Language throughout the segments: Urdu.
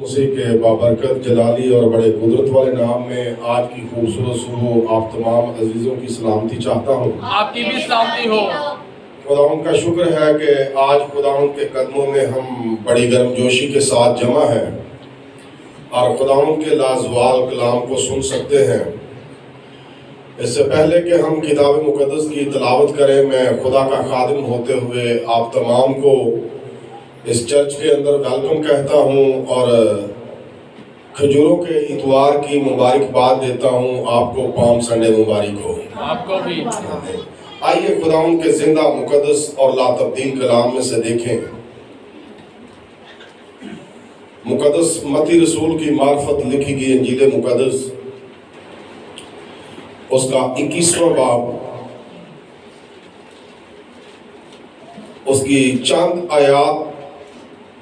اسی کے بابرکت جلالی اور بڑے قدرت والے نام میں آج کی خوبصورت صبح آپ تمام عزیزوں کی سلامتی چاہتا ہوں۔ آپ کی بھی سلامتی ہو۔ خداوند کا شکر ہے کہ آج خداوند کے قدموں میں ہم بڑی گرم جوشی کے ساتھ جمع ہیں اور خداوند کے لازوال کلام کو سن سکتے ہیں۔ اس سے پہلے کہ ہم کتاب مقدس کی تلاوت کریں، میں خدا کا خادم ہوتے ہوئے آپ تمام کو اس چرچ کے اندر ویلکم کہتا ہوں اور کھجوروں کے اتوار کی مبارکباد دیتا ہوں۔ آپ کو پام سنڈے مبارک ہو۔ آپ کو بھی۔ آئیے خداوند کے زندہ مقدس اور لا تبدیل کلام میں سے دیکھیں۔ مقدس متی رسول کی معرفت لکھی گئی انجیل مقدس، اس کا 21واں باب، اس کی چند آیات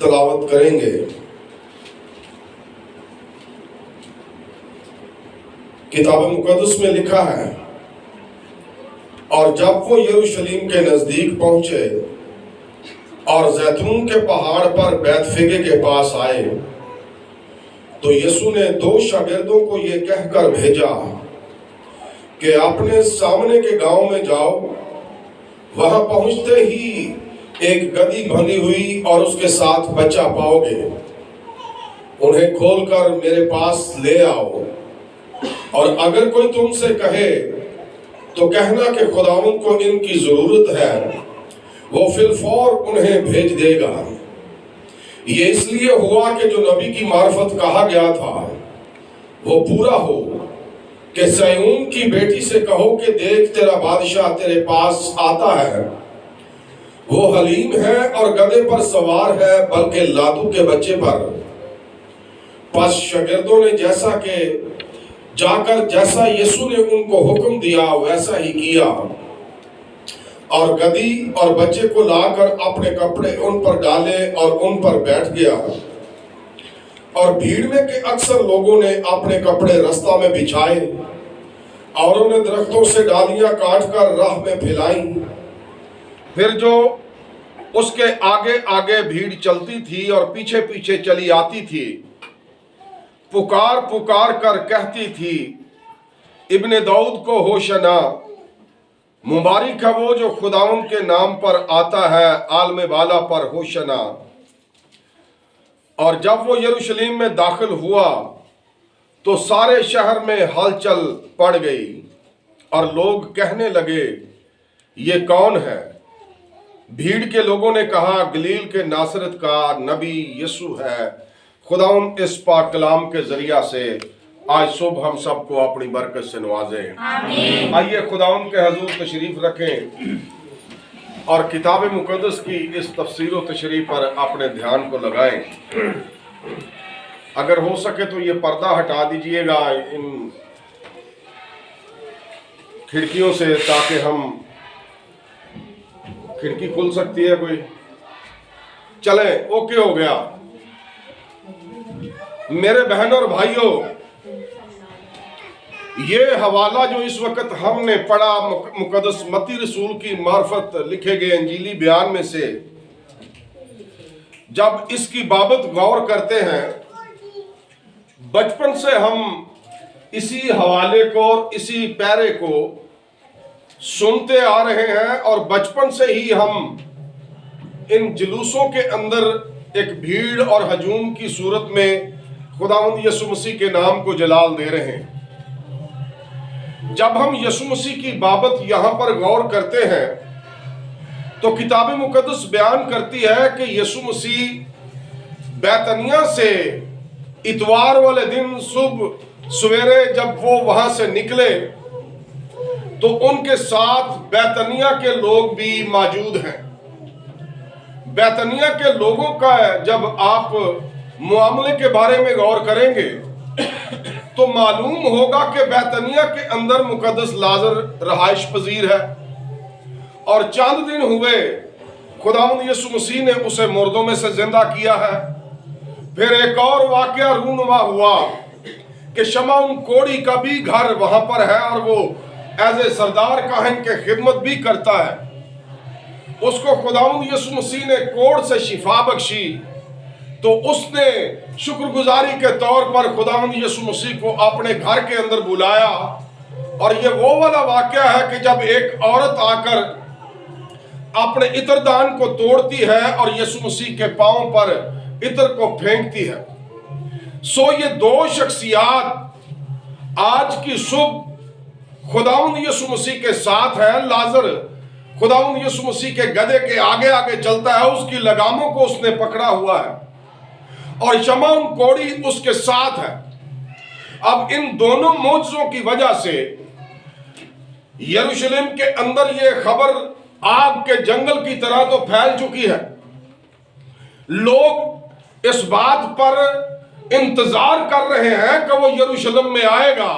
تلاوت کریں گے۔ کتاب مقدس میں لکھا ہے، اور جب وہ یروشلیم کے نزدیک پہنچے اور زیتون کے پہاڑ پر بیت فگے کے پاس آئے تو یسوع نے 2 شاگردوں کو یہ کہہ کر بھیجا کہ اپنے سامنے کے گاؤں میں جاؤ، وہاں پہنچتے ہی ایک گدھی بندھی ہوئی اور اس کے ساتھ بچہ پاؤ گے، انہیں کھول کر میرے پاس لے آؤ، اور اگر کوئی تم سے کہے تو کہنا کہ خداوند کو ان کی ضرورت ہے، وہ فی الفور انہیں بھیج دے گا۔ یہ اس لیے ہوا کہ جو نبی کی معرفت کہا گیا تھا وہ پورا ہو کہ سیون کی بیٹی سے کہو کہ دیکھ تیرا بادشاہ تیرے پاس آتا ہے، وہ حلیم ہے اور گدھے پر سوار ہے، بلکہ لادو کے بچے پر۔ پس شاگردوں نے جیسا کہ جا کر جیسا یسوع نے ان کو حکم دیا ویسا ہی کیا، اور گدھی اور بچے کو لا کر اپنے کپڑے ان پر ڈالے اور ان پر بیٹھ گیا۔ اور بھیڑ میں کے اکثر لوگوں نے اپنے کپڑے رستہ میں بچھائے، اور انہوں نے درختوں سے ڈالیاں کاٹ کر راہ میں پھیلائیں۔ پھر جو اس کے آگے آگے بھیڑ چلتی تھی اور پیچھے پیچھے چلی آتی تھی، پکار پکار کر کہتی تھی، ابن داؤد کو ہوشنا، مبارک ہے وہ جو خداوند کے نام پر آتا ہے، عالم بالا پر ہوشنا۔ اور جب وہ یروشلیم میں داخل ہوا تو سارے شہر میں ہلچل پڑ گئی، اور لوگ کہنے لگے، یہ کون ہے؟ بھیڑ کے لوگوں نے کہا، گلیل کے ناصرت کا نبی یسوع ہے۔ خداوند اس پاک کلام کے ذریعہ سے آج صبح ہم سب کو اپنی برکت سے نوازے۔ آمین۔ آئیے خداوند کے حضور تشریف رکھیں اور کتاب مقدس کی اس تفسیر و تشریح پر اپنے دھیان کو لگائیں۔ اگر ہو سکے تو یہ پردہ ہٹا دیجئے گا ان کھڑکیوں سے، تاکہ ہم، کھڑکی کھل سکتی ہے کوئی؟ چلیں، اوکے ہو گیا۔ میرے بہن اور بھائیوں، یہ حوالہ جو اس وقت ہم نے پڑھا مقدس متی رسول کی معرفت لکھے گئے انجیلی بیان میں سے، جب اس کی بابت غور کرتے ہیں، بچپن سے ہم اسی حوالے کو اور اسی پیرے کو سنتے آ رہے ہیں، اور بچپن سے ہی ہم ان جلوسوں کے اندر ایک بھیڑ اور ہجوم کی صورت میں خداوند یسوع مسیح کے نام کو جلال دے رہے ہیں۔ جب ہم یسوع مسیح کی بابت یہاں پر غور کرتے ہیں تو کتاب مقدس بیان کرتی ہے کہ یسوع مسیح بیتنیہ سے اتوار والے دن صبح سویرے جب وہ وہاں سے نکلے تو ان کے ساتھ بیتنیہ کے لوگ بھی موجود ہیں۔ بیتنیہ کے لوگوں کا جب آپ معاملے کے بارے میں غور کریں گے تو معلوم ہوگا کہ بیتنیہ کے اندر مقدس لازر رہائش پذیر ہے، اور چند دن ہوئے خداوند یسوع مسیح نے اسے مردوں میں سے زندہ کیا ہے۔ پھر ایک اور واقعہ رونما ہوا کہ شمعون کوڑی کا بھی گھر وہاں پر ہے، اور وہ ایز اے سردار کاہن کے خدمت بھی کرتا ہے۔ اس کو خداوند یسوع مسیح نے کوڑ سے شفا بخشی، تو اس نے شکر گزاری کے طور پر خداوند یسوع مسیح کو اپنے گھر کے اندر بلایا. اور یہ وہ والا واقعہ ہے کہ جب ایک عورت آ کر اپنے عطردان کو توڑتی ہے اور یسوع مسیح کے پاؤں پر عطر کو پھینکتی ہے. سو یہ دو شخصیات آج کی صبح خداوند یسوع مسیح کے ساتھ ہیں. لازر خداوند یسوع مسیح کے گدھے کے آگے آگے چلتا ہے, اس کی لگاموں کو اس نے پکڑا ہوا ہے, اور شمعون کوڑی اس کے ساتھ ہے. اب ان دونوں معجزوں کی وجہ سے یروشلم کے اندر یہ خبر آگ کے جنگل کی طرح تو پھیل چکی ہے. لوگ اس بات پر انتظار کر رہے ہیں کہ وہ یروشلم میں آئے گا,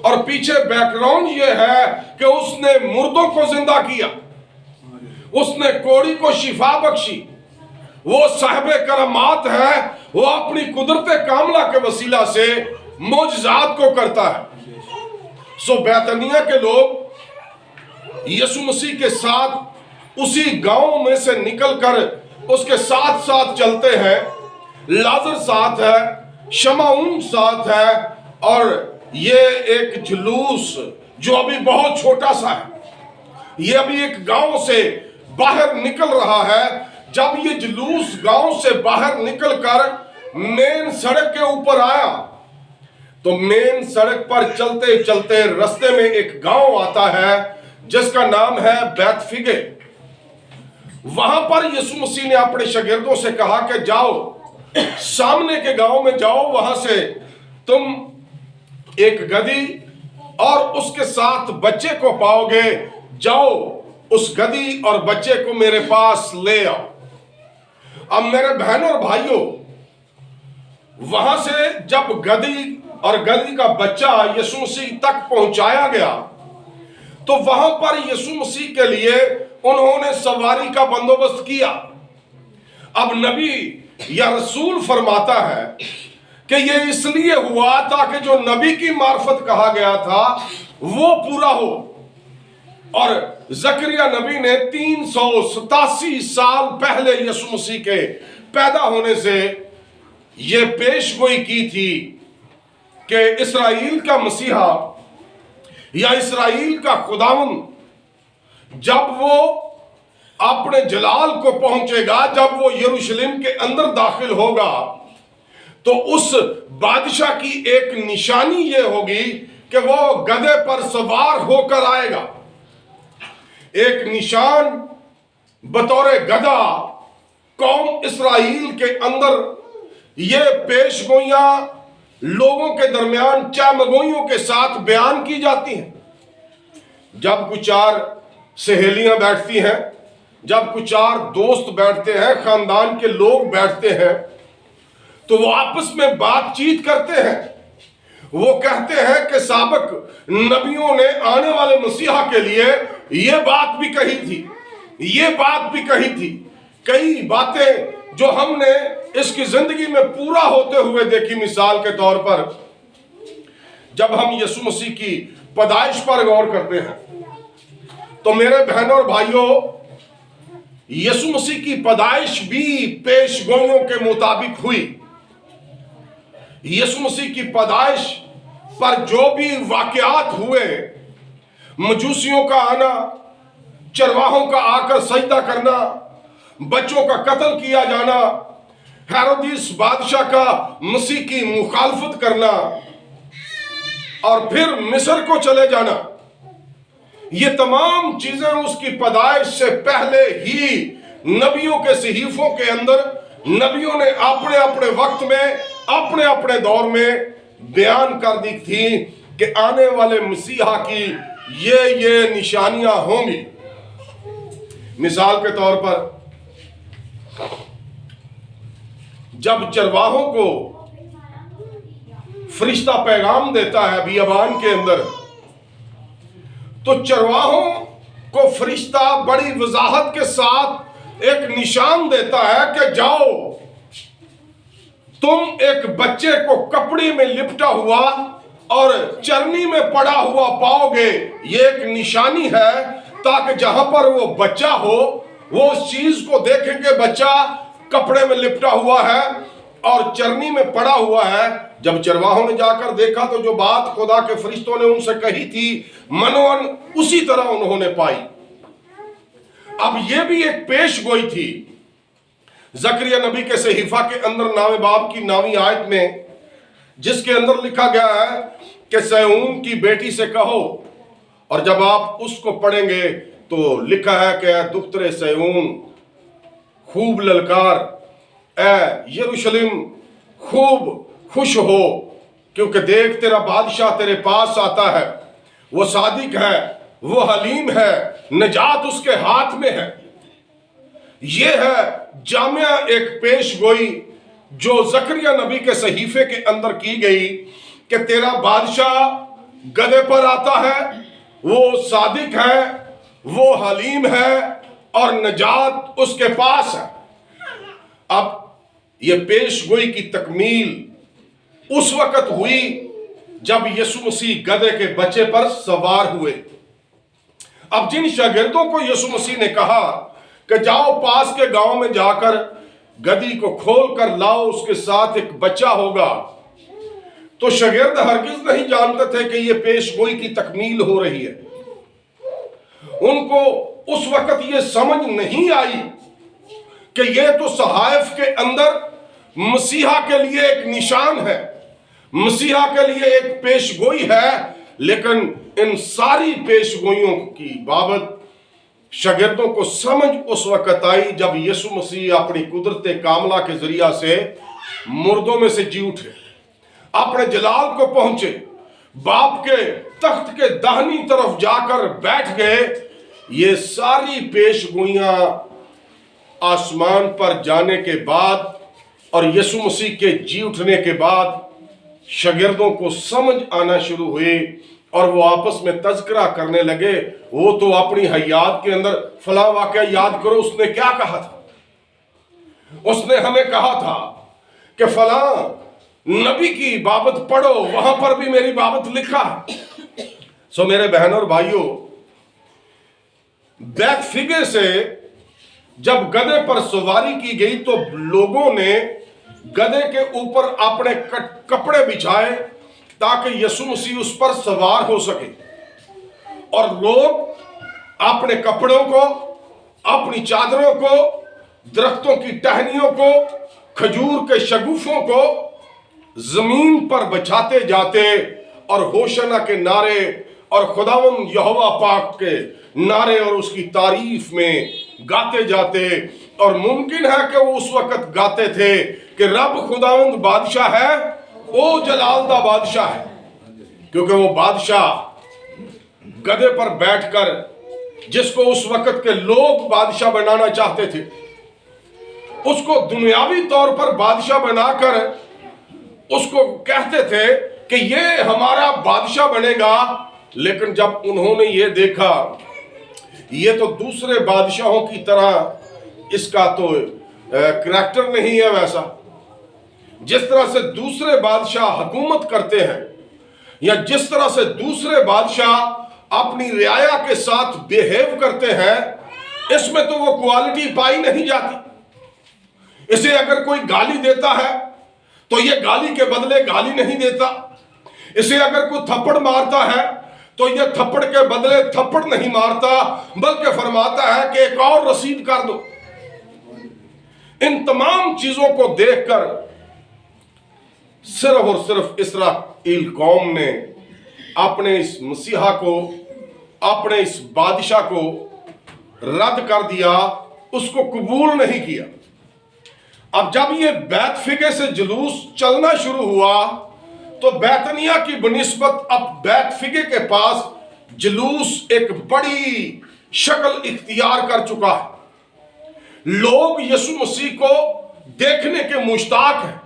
اور پیچھے بیک گراؤنڈ یہ ہے کہ اس نے مردوں کو زندہ کیا, اس نے کوڑی کو شفا بخشی. وہ صاحب کرامات ہے, وہ اپنی قدرت کاملہ کے وسیلہ سے معجزات کو کرتا ہے. سو بیتنیہ کے لوگ یسوع مسیح کے ساتھ اسی گاؤں میں سے نکل کر اس کے ساتھ ساتھ چلتے ہیں. لازر ساتھ ہے, شمعون ساتھ ہے, اور یہ ایک جلوس جو ابھی بہت چھوٹا سا ہے, یہ ابھی ایک گاؤں سے باہر نکل رہا ہے. جب یہ جلوس گاؤں سے باہر نکل کر مین سڑک کے اوپر آیا تو مین سڑک پر چلتے چلتے رستے میں ایک گاؤں آتا ہے جس کا نام ہے بیت فگے. وہاں پر یسوع مسیح نے اپنے شاگردوں سے کہا کہ جاؤ سامنے کے گاؤں میں جاؤ, وہاں سے تم ایک گدھی اور اس کے ساتھ بچے کو پاؤ گے. جاؤ اس گدھی اور بچے کو میرے پاس لے آؤ. اب میرے بہنوں اور بھائیوں, وہاں سے جب گدھی اور گدھی کا بچہ یسوع مسیح تک پہنچایا گیا تو وہاں پر یسوع مسیح کے لیے انہوں نے سواری کا بندوبست کیا. اب نبی یا رسول فرماتا ہے کہ یہ اس لیے ہوا تاکہ جو نبی کی معرفت کہا گیا تھا وہ پورا ہو. اور زکریا نبی نے 387 سال پہلے یسوع مسیح کے پیدا ہونے سے یہ پیش گوئی کی تھی کہ اسرائیل کا مسیحا یا اسرائیل کا خداوند جب وہ اپنے جلال کو پہنچے گا, جب وہ یروشلم کے اندر داخل ہوگا, تو اس بادشاہ کی ایک نشانی یہ ہوگی کہ وہ گدھے پر سوار ہو کر آئے گا. ایک نشان بطور گدھا قوم اسرائیل کے اندر یہ پیش گوئیاں لوگوں کے درمیان چامگوئیوں کے ساتھ بیان کی جاتی ہیں. جب کچھ چار سہیلیاں بیٹھتی ہیں, جب کچھ چار دوست بیٹھتے ہیں, خاندان کے لوگ بیٹھتے ہیں, تو وہ آپس میں بات چیت کرتے ہیں. وہ کہتے ہیں کہ سابق نبیوں نے آنے والے مسیحا کے لیے یہ بات بھی کہی تھی, یہ بات بھی کہی تھی. کئی باتیں جو ہم نے اس کی زندگی میں پورا ہوتے ہوئے دیکھی. مثال کے طور پر جب ہم یسوع مسیح کی پیدائش پر غور کرتے ہیں تو میرے بہنوں اور بھائیوں, یسوع مسیح کی پیدائش بھی پیش گوئیوں کے مطابق ہوئی. یسوع مسیح کی پیدائش پر جو بھی واقعات ہوئے, مجوسیوں کا آنا, چرواہوں کا آ کر سجدہ کرنا, بچوں کا قتل کیا جانا, ہیرودیس بادشاہ کا مسیح کی مخالفت کرنا, اور پھر مصر کو چلے جانا, یہ تمام چیزیں اس کی پیدائش سے پہلے ہی نبیوں کے صحیفوں کے اندر نبیوں نے اپنے اپنے وقت میں اپنے اپنے دور میں بیان کر دی تھی کہ آنے والے مسیحا کی یہ نشانیاں ہوں گی. مثال کے طور پر جب چرواہوں کو فرشتہ پیغام دیتا ہے بیابان کے اندر, تو چرواہوں کو فرشتہ بڑی وضاحت کے ساتھ ایک نشان دیتا ہے کہ جاؤ تم ایک بچے کو کپڑے میں لپٹا ہوا اور چرنی میں پڑا ہوا پاؤ گے. یہ ایک نشانی ہے تاکہ جہاں پر وہ بچہ ہو وہ اس چیز کو دیکھیں کہ بچہ کپڑے میں لپٹا ہوا ہے اور چرنی میں پڑا ہوا ہے۔ جب چرواہوں نے جا کر دیکھا تو جو بات خدا کے فرشتوں نے ان سے کہی تھی منون اسی طرح انہوں نے پائی۔ اب یہ بھی ایک پیش گوئی تھی۔ زکریا نبی کے صحیفہ کے اندر 9 باب کی 9 آیت میں، جس کے اندر لکھا گیا ہے کہ صہیون کی بیٹی سے کہو، اور جب آپ اس کو پڑھیں گے تو لکھا ہے کہ اے دختر صہیون خوب للکار، اے یروشلم خوب خوش ہو، کیونکہ دیکھ تیرا بادشاہ تیرے پاس آتا ہے، وہ صادق ہے، وہ حلیم ہے، نجات اس کے ہاتھ میں ہے۔ یہ ہے جامعہ ایک پیش گوئی جو زکریا نبی کے صحیفے کے اندر کی گئی کہ تیرا بادشاہ گدھے پر آتا ہے، وہ صادق ہے، وہ حلیم ہے اور نجات اس کے پاس ہے۔ اب یہ پیش گوئی کی تکمیل اس وقت ہوئی جب یسوع مسیح گدھے کے بچے پر سوار ہوئے۔ اب جن شاگردوں کو یسوع مسیح نے کہا کہ جاؤ پاس کے گاؤں میں جا کر گدھی کو کھول کر لاؤ، اس کے ساتھ ایک بچہ ہوگا، تو شاگرد ہرگز نہیں جانتے تھے کہ یہ پیش گوئی کی تکمیل ہو رہی ہے۔ ان کو اس وقت یہ سمجھ نہیں آئی کہ یہ تو صحائف کے اندر مسیحا کے لیے ایک نشان ہے، مسیحا کے لیے ایک پیش گوئی ہے، لیکن ان ساری پیش گوئیوں کی بابت شاگردوں کو سمجھ اس وقت آئی جب یسوع مسیح اپنی قدرت کاملہ کے ذریعہ سے مردوں میں سے جی اٹھے، اپنے جلال کو پہنچے، باپ کے تخت کے داہنی طرف جا کر بیٹھ گئے۔ یہ ساری پیش گوئیاں آسمان پر جانے کے بعد اور یسوع مسیح کے جی اٹھنے کے بعد شاگردوں کو سمجھ آنا شروع ہوئی، اور وہ آپس میں تذکرہ کرنے لگے، وہ تو اپنی حیات کے اندر فلاں واقعہ یاد کرو، اس نے کیا کہا تھا، اس نے ہمیں کہا تھا کہ فلاں نبی کی بابت پڑھو، وہاں پر بھی میری بابت لکھا ہے۔ سو میرے بہن اور بھائیوں، بیت فگے سے جب گدھے پر سواری کی گئی تو لوگوں نے گدھے کے اوپر اپنے کپڑے بچھائے تاکہ یسوع مسیح اس پر سوار ہو سکے، اور لوگ اپنے کپڑوں کو، اپنی چادروں کو، درختوں کی ٹہنیوں کو، کھجور کے شگوفوں کو زمین پر بچھاتے جاتے اور ہوشنا کے نعرے اور خداوند یہوہ پاک کے نعرے اور اس کی تعریف میں گاتے جاتے، اور ممکن ہے کہ وہ اس وقت گاتے تھے کہ رب خداوند بادشاہ ہے، او جلال دا بادشاہ ہے، کیونکہ وہ بادشاہ گدھے پر بیٹھ کر جس کو اس وقت کے لوگ بادشاہ بنانا چاہتے تھے، اس کو دنیاوی طور پر بادشاہ بنا کر اس کو کہتے تھے کہ یہ ہمارا بادشاہ بنے گا، لیکن جب انہوں نے یہ دیکھا یہ تو دوسرے بادشاہوں کی طرح اس کا تو کریکٹر نہیں ہے ویسا، جس طرح سے دوسرے بادشاہ حکومت کرتے ہیں یا جس طرح سے دوسرے بادشاہ اپنی رعایا کے ساتھ بیہیو کرتے ہیں، اس میں تو وہ کوالٹی پائی نہیں جاتی۔ اسے اگر کوئی گالی دیتا ہے تو یہ گالی کے بدلے گالی نہیں دیتا، اسے اگر کوئی تھپڑ مارتا ہے تو یہ تھپڑ کے بدلے تھپڑ نہیں مارتا، بلکہ فرماتا ہے کہ ایک اور رسید کر دو۔ ان تمام چیزوں کو دیکھ کر صرف اور صرف اسرائیل قوم نے اپنے اس مسیحا کو، اپنے اس بادشاہ کو رد کر دیا، اس کو قبول نہیں کیا۔ اب جب یہ بیت فگے سے جلوس چلنا شروع ہوا تو بیتنیہ کی بنسبت اب بیت فگے کے پاس جلوس ایک بڑی شکل اختیار کر چکا ہے۔ لوگ یسوع مسیح کو دیکھنے کے مشتاق ہیں۔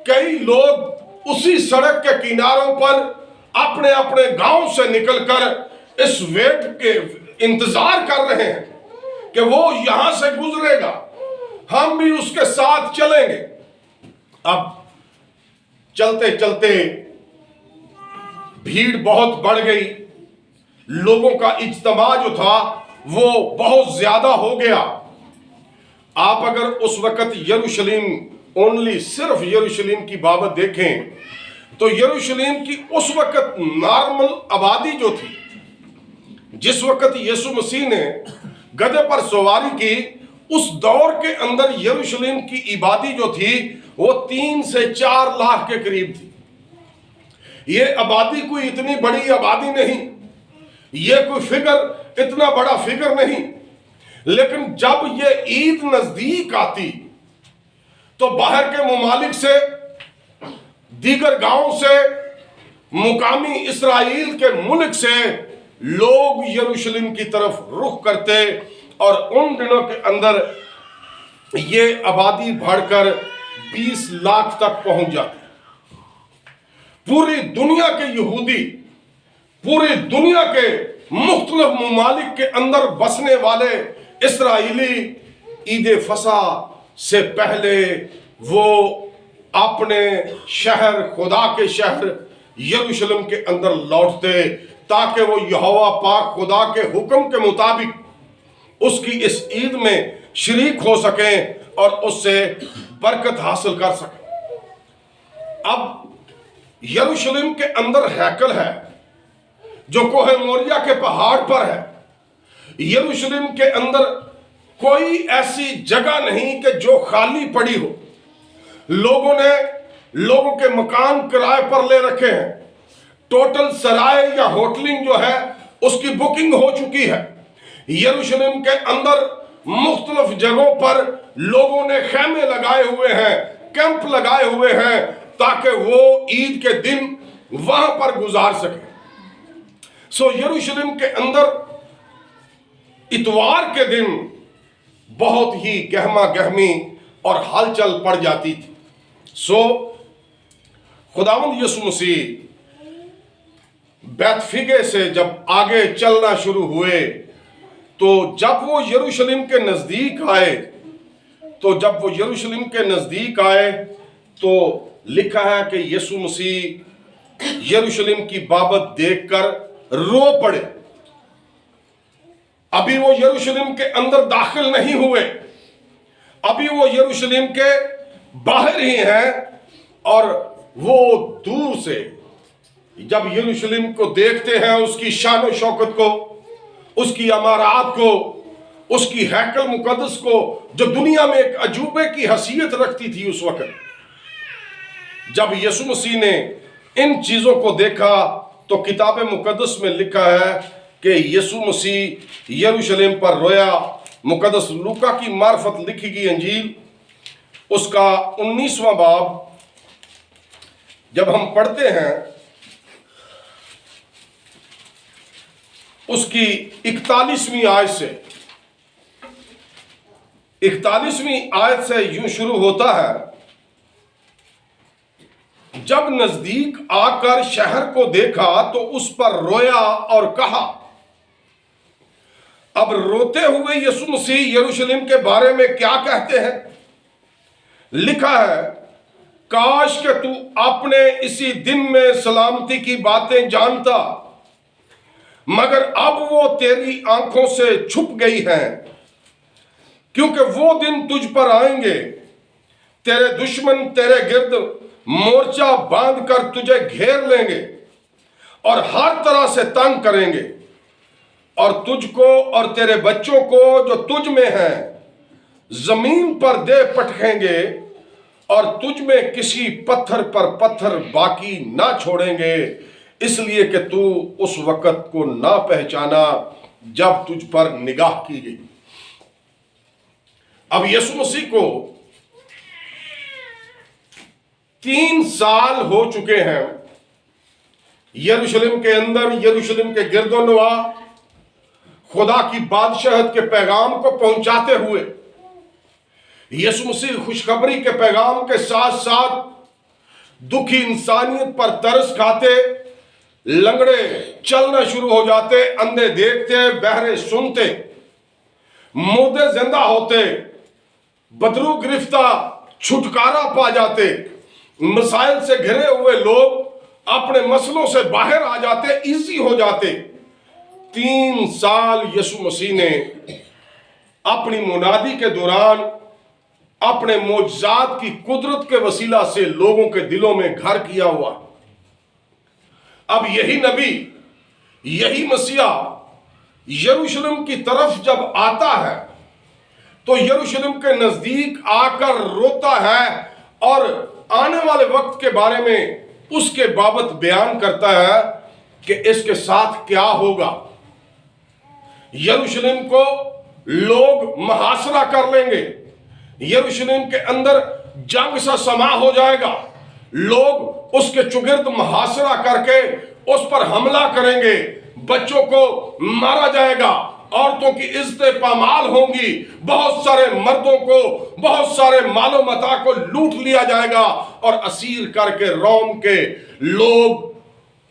کئی لوگ اسی سڑک کے کناروں پر اپنے اپنے گاؤں سے نکل کر اس ویٹ کے انتظار کر رہے ہیں کہ وہ یہاں سے گزرے گا، ہم بھی اس کے ساتھ چلیں گے۔ اب چلتے چلتے بھیڑ بہت بڑھ گئی، لوگوں کا اجتماع جو تھا وہ بہت زیادہ ہو گیا۔ آپ اگر اس وقت یروشلم اونلی صرف یروشلم کی بابت دیکھیں تو یروشلم کی اس وقت نارمل آبادی جو تھی، جس وقت یسوع مسیح نے گدھے پر سواری کی، اس دور کے اندر یروشلم کی آبادی جو تھی وہ 3 سے 4 لاکھ کے قریب تھی۔ یہ آبادی کوئی اتنی بڑی آبادی نہیں، یہ کوئی فگر اتنا بڑا فگر نہیں، لیکن جب یہ عید نزدیک آتی تو باہر کے ممالک سے، دیگر گاؤں سے، مقامی اسرائیل کے ملک سے لوگ یروشلم کی طرف رخ کرتے، اور ان دنوں کے اندر یہ آبادی بڑھ کر 20 لاکھ تک پہنچ جاتی۔ پوری دنیا کے یہودی، پوری دنیا کے مختلف ممالک کے اندر بسنے والے اسرائیلی عید فصح سے پہلے وہ اپنے شہر، خدا کے شہر یروشلم کے اندر لوٹتے، تاکہ وہ یہوہ پاک خدا کے حکم کے مطابق اس کی اس عید میں شریک ہو سکیں اور اس سے برکت حاصل کر سکیں۔ اب یروشلم کے اندر ہیکل ہے جو کوہ موریہ کے پہاڑ پر ہے۔ یروشلم کے اندر کوئی ایسی جگہ نہیں کہ جو خالی پڑی ہو۔ لوگوں کے مکان کرائے پر لے رکھے ہیں۔ ٹوٹل سرائے یا ہوٹلنگ جو ہے اس کی بکنگ ہو چکی ہے۔ یروشلم کے اندر مختلف جگہوں پر لوگوں نے خیمے لگائے ہوئے ہیں، کیمپ لگائے ہوئے ہیں، تاکہ وہ عید کے دن وہاں پر گزار سکیں۔ یروشلم کے اندر اتوار کے دن بہت ہی گہما گہمی اور ہلچل پڑ جاتی تھی۔ خداوند یسوع مسیح بیت فگے سے جب آگے چلنا شروع ہوئے تو جب وہ یروشلم کے نزدیک آئے تو لکھا ہے کہ یسوع مسیح یروشلم کی بابت دیکھ کر رو پڑے۔ ابھی وہ یروشلم کے اندر داخل نہیں ہوئے، ابھی وہ یروشلم کے باہر ہی ہیں، اور وہ دور سے جب یروشلم کو دیکھتے ہیں، اس کی شان و شوکت کو، اس کی عمارات کو، اس کی ہیکل مقدس کو، جو دنیا میں ایک عجوبے کی حیثیت رکھتی تھی اس وقت، جب یسوع مسیح نے ان چیزوں کو دیکھا تو کتاب مقدس میں لکھا ہے کہ یسوع مسیح یروشلم پر رویا۔ مقدس لوکا کی معرفت لکھی گئی انجیل اس کا 19واں باب جب ہم پڑھتے ہیں، اس کی 41ویں آیت سے یوں شروع ہوتا ہے، جب نزدیک آ کر شہر کو دیکھا تو اس پر رویا اور کہا۔ اب روتے ہوئے یسوع مسیح یروشلم کے بارے میں کیا کہتے ہیں؟ لکھا ہے، کاش کہ تو اپنے اسی دن میں سلامتی کی باتیں جانتا، مگر اب وہ تیری آنکھوں سے چھپ گئی ہیں، کیونکہ وہ دن تجھ پر آئیں گے، تیرے دشمن تیرے گرد مورچہ باندھ کر تجھے گھیر لیں گے اور ہر طرح سے تنگ کریں گے، اور تجھ کو اور تیرے بچوں کو جو تجھ میں ہیں زمین پر دے پٹکیں گے، اور تجھ میں کسی پتھر پر پتھر باقی نہ چھوڑیں گے، اس لیے کہ تو اس وقت کو نہ پہچانا جب تجھ پر نگاہ کی گئی۔ اب یسوع مسیح کو 3 سال ہو چکے ہیں یروشلم کے اندر، یروشلم کے گرد و نواح خدا کی بادشاہت کے پیغام کو پہنچاتے ہوئے۔ یسوع مسیح خوشخبری کے پیغام کے ساتھ ساتھ دکھی انسانیت پر ترس کھاتے، لنگڑے چلنا شروع ہو جاتے، اندھے دیکھتے، بہرے سنتے، مردے زندہ ہوتے، بدرو گرفتہ چھٹکارا پا جاتے، مسائل سے گھرے ہوئے لوگ اپنے مسئلوں سے باہر آ جاتے، ایزی ہو جاتے۔ 3 سال یسوع مسیح نے اپنی منادی کے دوران اپنے معجزات کی قدرت کے وسیلہ سے لوگوں کے دلوں میں گھر کیا ہوا. اب یہی نبی، یہی مسیح یروشلم کی طرف جب آتا ہے تو یروشلم کے نزدیک آ کر روتا ہے اور آنے والے وقت کے بارے میں اس کے بابت بیان کرتا ہے کہ اس کے ساتھ کیا ہوگا. یروشلم کو لوگ محاصرہ کر لیں گے، یروشلم کے اندر جنگ سا سما ہو جائے گا، لوگ اس کے چگرد محاصرہ کر کے اس پر حملہ کریں گے، بچوں کو مارا جائے گا، عورتوں کی عزتیں پامال ہوں گی، بہت سارے مردوں کو، بہت سارے مال و متاع کو لوٹ لیا جائے گا اور اسیر کر کے روم کے لوگ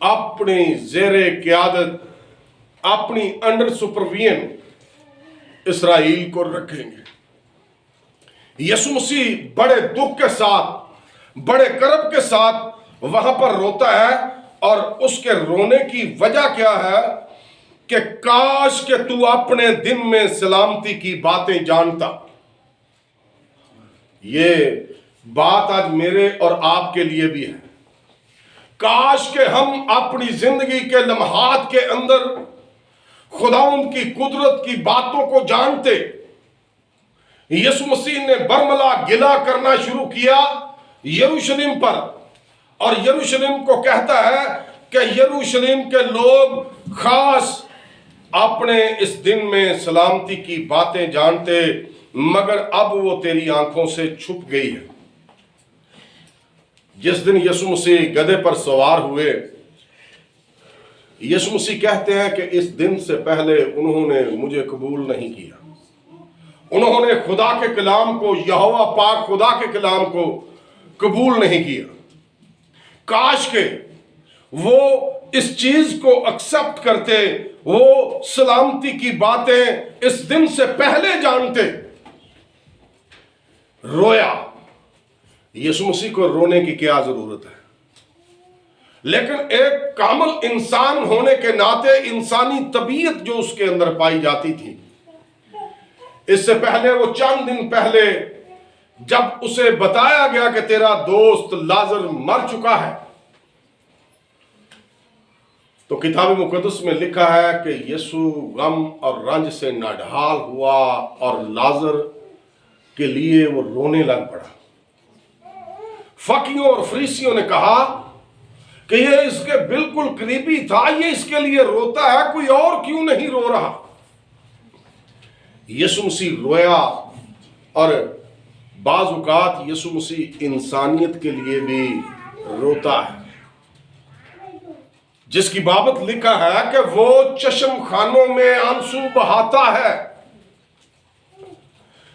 اپنی زیر قیادت، اپنی انڈر سپرویژن اسرائیل کو رکھیں گے. یسوع مسیح بڑے دکھ کے ساتھ، بڑے کرب کے ساتھ وہاں پر روتا ہے، اور اس کے رونے کی وجہ کیا ہے کہ کاش کہ تو اپنے دن میں سلامتی کی باتیں جانتا. یہ بات آج میرے اور آپ کے لیے بھی ہے. کاش کہ ہم اپنی زندگی کے لمحات کے اندر خداوند کی قدرت کی باتوں کو جانتے. یسوع مسیح نے برملا گلا کرنا شروع کیا یروشلم پر، اور یروشلم کو کہتا ہے کہ یروشلم کے لوگ خاص اپنے اس دن میں سلامتی کی باتیں جانتے، مگر اب وہ تیری آنکھوں سے چھپ گئی ہے. جس دن یسوع مسیح گدھے پر سوار ہوئے، یسوع مسیح کہتے ہیں کہ اس دن سے پہلے انہوں نے مجھے قبول نہیں کیا. انہوں نے خدا کے کلام کو، یہوہ پاک خدا کے کلام کو قبول نہیں کیا. کاش کہ وہ اس چیز کو ایکسپٹ کرتے، وہ سلامتی کی باتیں اس دن سے پہلے جانتے. رویا. یسوع مسیح کو رونے کی کیا ضرورت ہے؟ لیکن ایک کامل انسان ہونے کے ناطے انسانی طبیعت جو اس کے اندر پائی جاتی تھی، اس سے پہلے وہ چند دن پہلے جب اسے بتایا گیا کہ تیرا دوست لازر مر چکا ہے، تو کتاب مقدس میں لکھا ہے کہ یسوع غم اور رنج سے ناڈھال ہوا اور لازر کے لیے وہ رونے لگ پڑا. فقیوں اور فریسیوں نے کہا کہ یہ اس کے بالکل قریبی تھا، یہ اس کے لیے روتا ہے، کوئی اور کیوں نہیں رو رہا؟ یسوع مسیح رویا. اور بعض اوقات یسوع مسیح انسانیت کے لیے بھی روتا ہے، جس کی بابت لکھا ہے کہ وہ چشم خانوں میں آنسو بہاتا ہے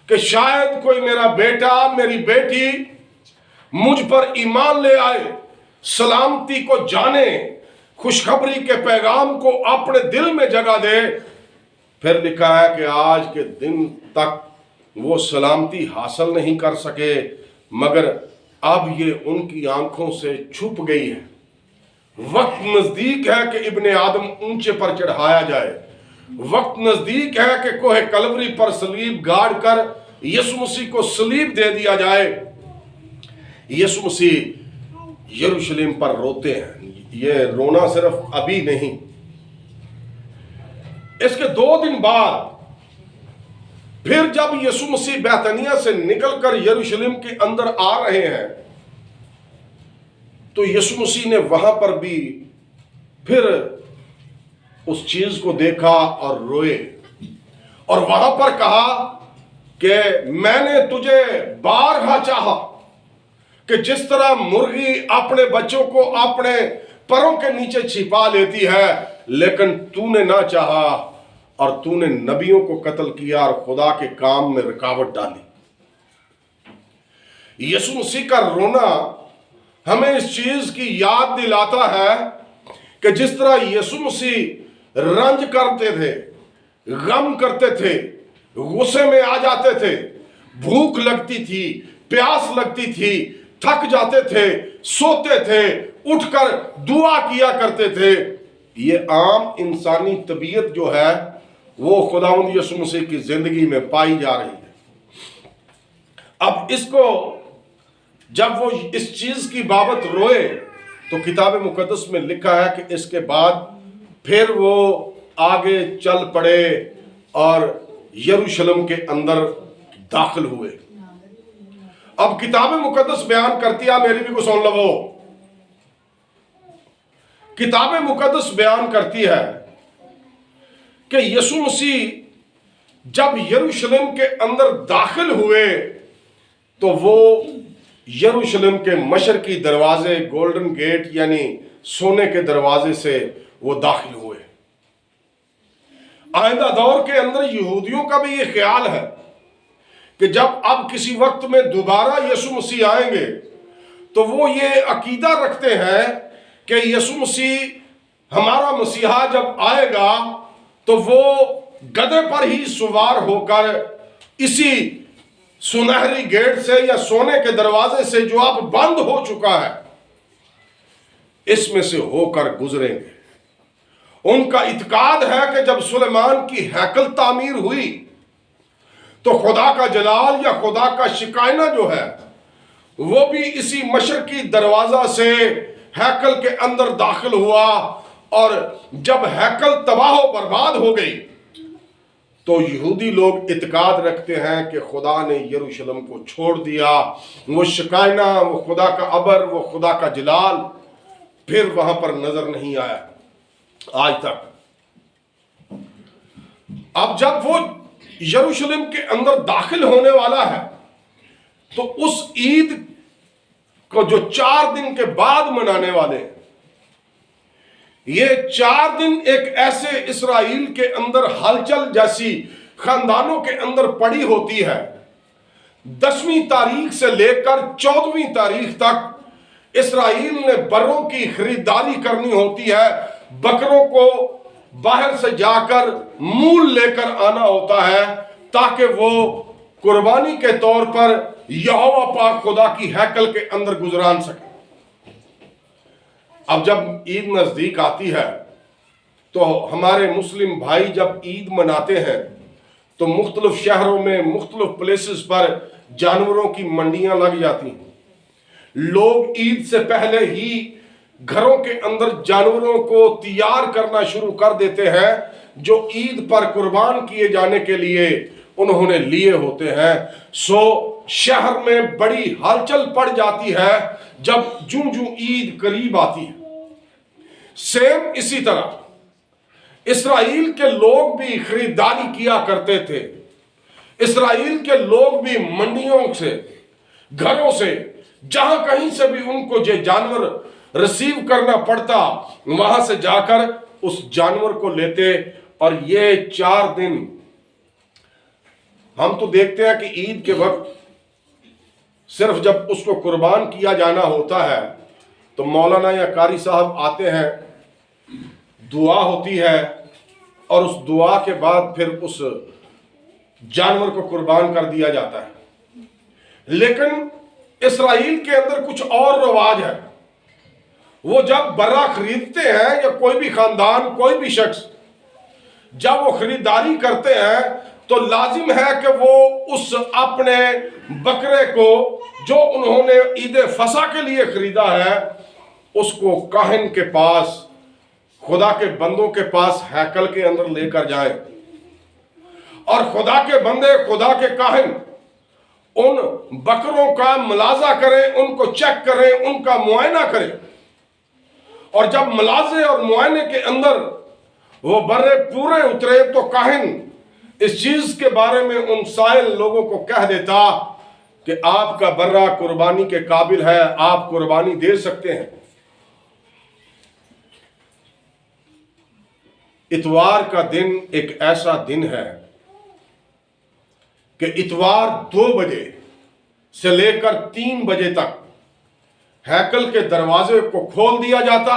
کہ شاید کوئی میرا بیٹا، میری بیٹی مجھ پر ایمان لے آئے، سلامتی کو جانے، خوشخبری کے پیغام کو اپنے دل میں جگہ دے. پھر لکھا ہے کہ آج کے دن تک وہ سلامتی حاصل نہیں کر سکے، مگر اب یہ ان کی آنکھوں سے چھپ گئی ہے. وقت نزدیک ہے کہ ابن آدم اونچے پر چڑھایا جائے. وقت نزدیک ہے کہ کوہ کلوری پر صلیب گاڑ کر یسوع مسیح کو صلیب دے دیا جائے. یسوع مسیح یروشلم پر روتے ہیں. یہ رونا صرف ابھی نہیں، اس کے 2 دن بعد پھر جب یسوع مسیح بیتنیہ سے نکل کر یروشلم کے اندر آ رہے ہیں تو یسوع مسیح نے وہاں پر بھی پھر اس چیز کو دیکھا اور روئے، اور وہاں پر کہا کہ میں نے تجھے بارہا چاہا کہ جس طرح مرغی اپنے بچوں کو اپنے پروں کے نیچے چھپا لیتی ہے، لیکن تو نے نہ چاہا اور تو نے نبیوں کو قتل کیا اور خدا کے کام میں رکاوٹ ڈالی. یسوع مسیح کا رونا ہمیں اس چیز کی یاد دلاتا ہے کہ جس طرح یسوع مسیح رنج کرتے تھے، غم کرتے تھے، غصے میں آ جاتے تھے، بھوک لگتی تھی، پیاس لگتی تھی، تھک جاتے تھے، سوتے تھے، اٹھ کر دعا کیا کرتے تھے. یہ عام انسانی طبیعت جو ہے وہ خداوند یسوع مسیح کی زندگی میں پائی جا رہی ہے. اب اس کو جب وہ اس چیز کی بابت روئے تو کتاب مقدس میں لکھا ہے کہ اس کے بعد پھر وہ آگے چل پڑے اور یروشلم کے اندر داخل ہوئے۔ اب کتاب مقدس بیان کرتی ہے، میری بھی کو سن لو، کتاب مقدس بیان کرتی ہے کہ یسوع مسیح جب یروشلم کے اندر داخل ہوئے تو وہ یروشلم کے مشرقی دروازے، گولڈن گیٹ یعنی سونے کے دروازے سے وہ داخل ہوئے۔ آئندہ دور کے اندر یہودیوں کا بھی یہ خیال ہے کہ جب اب کسی وقت میں دوبارہ یسوع مسیح آئیں گے تو وہ یہ عقیدہ رکھتے ہیں کہ یسوع مسیح ہمارا مسیحا جب آئے گا تو وہ گدھے پر ہی سوار ہو کر اسی سنہری گیٹ سے یا سونے کے دروازے سے جو اب بند ہو چکا ہے اس میں سے ہو کر گزریں گے۔ ان کا اعتقاد ہے کہ جب سلیمان کی ہیکل تعمیر ہوئی تو خدا کا جلال یا خدا کا شکائنہ جو ہے وہ بھی اسی مشرقی دروازہ سے ہیکل کے اندر داخل ہوا، اور جب ہیکل تباہ و برباد ہو گئی تو یہودی لوگ اعتقاد رکھتے ہیں کہ خدا نے یروشلم کو چھوڑ دیا، وہ شکائنہ، وہ خدا کا عبر، وہ خدا کا جلال پھر وہاں پر نظر نہیں آیا آج تک۔ اب جب وہ یروشلم کے اندر داخل ہونے والا ہے تو اس عید کو جو 4 دن کے بعد منانے والے ہیں، یہ 4 دن ایک ایسے اسرائیل کے اندر ہلچل جیسی خاندانوں کے اندر پڑی ہوتی ہے۔ 10ویں تاریخ سے لے کر 14ویں تاریخ تک اسرائیل نے بروں کی خریداری کرنی ہوتی ہے، بکروں کو باہر سے جا کر مول لے کر آنا ہوتا ہے تاکہ وہ قربانی کے طور پر یہوہ پاک خدا کی ہیکل کے اندر گزران سکے۔ اب جب عید نزدیک آتی ہے تو ہمارے مسلم بھائی جب عید مناتے ہیں تو مختلف شہروں میں مختلف پلیسز پر جانوروں کی منڈیاں لگ جاتی ہیں۔ لوگ عید سے پہلے ہی گھروں کے اندر جانوروں کو تیار کرنا شروع کر دیتے ہیں جو عید پر قربان کیے جانے کے لیے انہوں نے لیے ہوتے ہیں۔ سو شہر میں بڑی ہلچل پڑ جاتی ہے جب جوں عید قریب آتی ہے۔ سیم اسی طرح اسرائیل کے لوگ بھی خریداری کیا کرتے تھے۔ اسرائیل کے لوگ بھی منڈیوں سے، گھروں سے، جہاں کہیں سے بھی ان کو یہ جانور ریسیو کرنا پڑتا وہاں سے جا کر اس جانور کو لیتے، اور یہ 4 دن ہم تو دیکھتے ہیں کہ عید کے وقت صرف جب اس کو قربان کیا جانا ہوتا ہے تو مولانا یا قاری صاحب آتے ہیں، دعا ہوتی ہے، اور اس دعا کے بعد پھر اس جانور کو قربان کر دیا جاتا ہے۔ لیکن اسرائیل کے اندر کچھ اور رواج ہے۔ وہ جب برا خریدتے ہیں یا کوئی بھی خاندان، کوئی بھی شخص جب وہ خریداری کرتے ہیں تو لازم ہے کہ وہ اس اپنے بکرے کو جو انہوں نے عید فصح کے لیے خریدا ہے اس کو کاہن کے پاس، خدا کے بندوں کے پاس ہیکل کے اندر لے کر جائیں، اور خدا کے بندے، خدا کے کاہن ان بکروں کا ملاحظہ کریں، ان کو چیک کریں، ان کا معائنہ کریں، اور جب ملاحظے اور معائنے کے اندر وہ برے پورے اترے تو کاہن اس چیز کے بارے میں ان سائل لوگوں کو کہہ دیتا کہ آپ کا برہ قربانی کے قابل ہے، آپ قربانی دے سکتے ہیں۔ اتوار کا دن ایک ایسا دن ہے کہ اتوار 2 بجے سے لے کر 3 بجے تک ہیکل کے دروازے کو کھول دیا جاتا،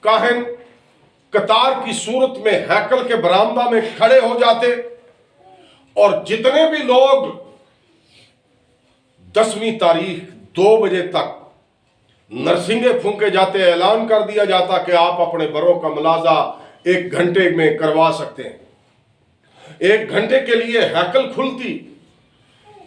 کاہن قطار کی صورت میں ہیکل کے برآمدہ میں کھڑے ہو جاتے، اور جتنے بھی لوگ 10ویں تاریخ 2 بجے تک نرسنگے پھونکے جاتے، اعلان کر دیا جاتا کہ آپ اپنے بروں کا ملاحظہ 1 گھنٹے میں کروا سکتے ہیں۔ 1 گھنٹے کے لیے ہیکل کھلتی،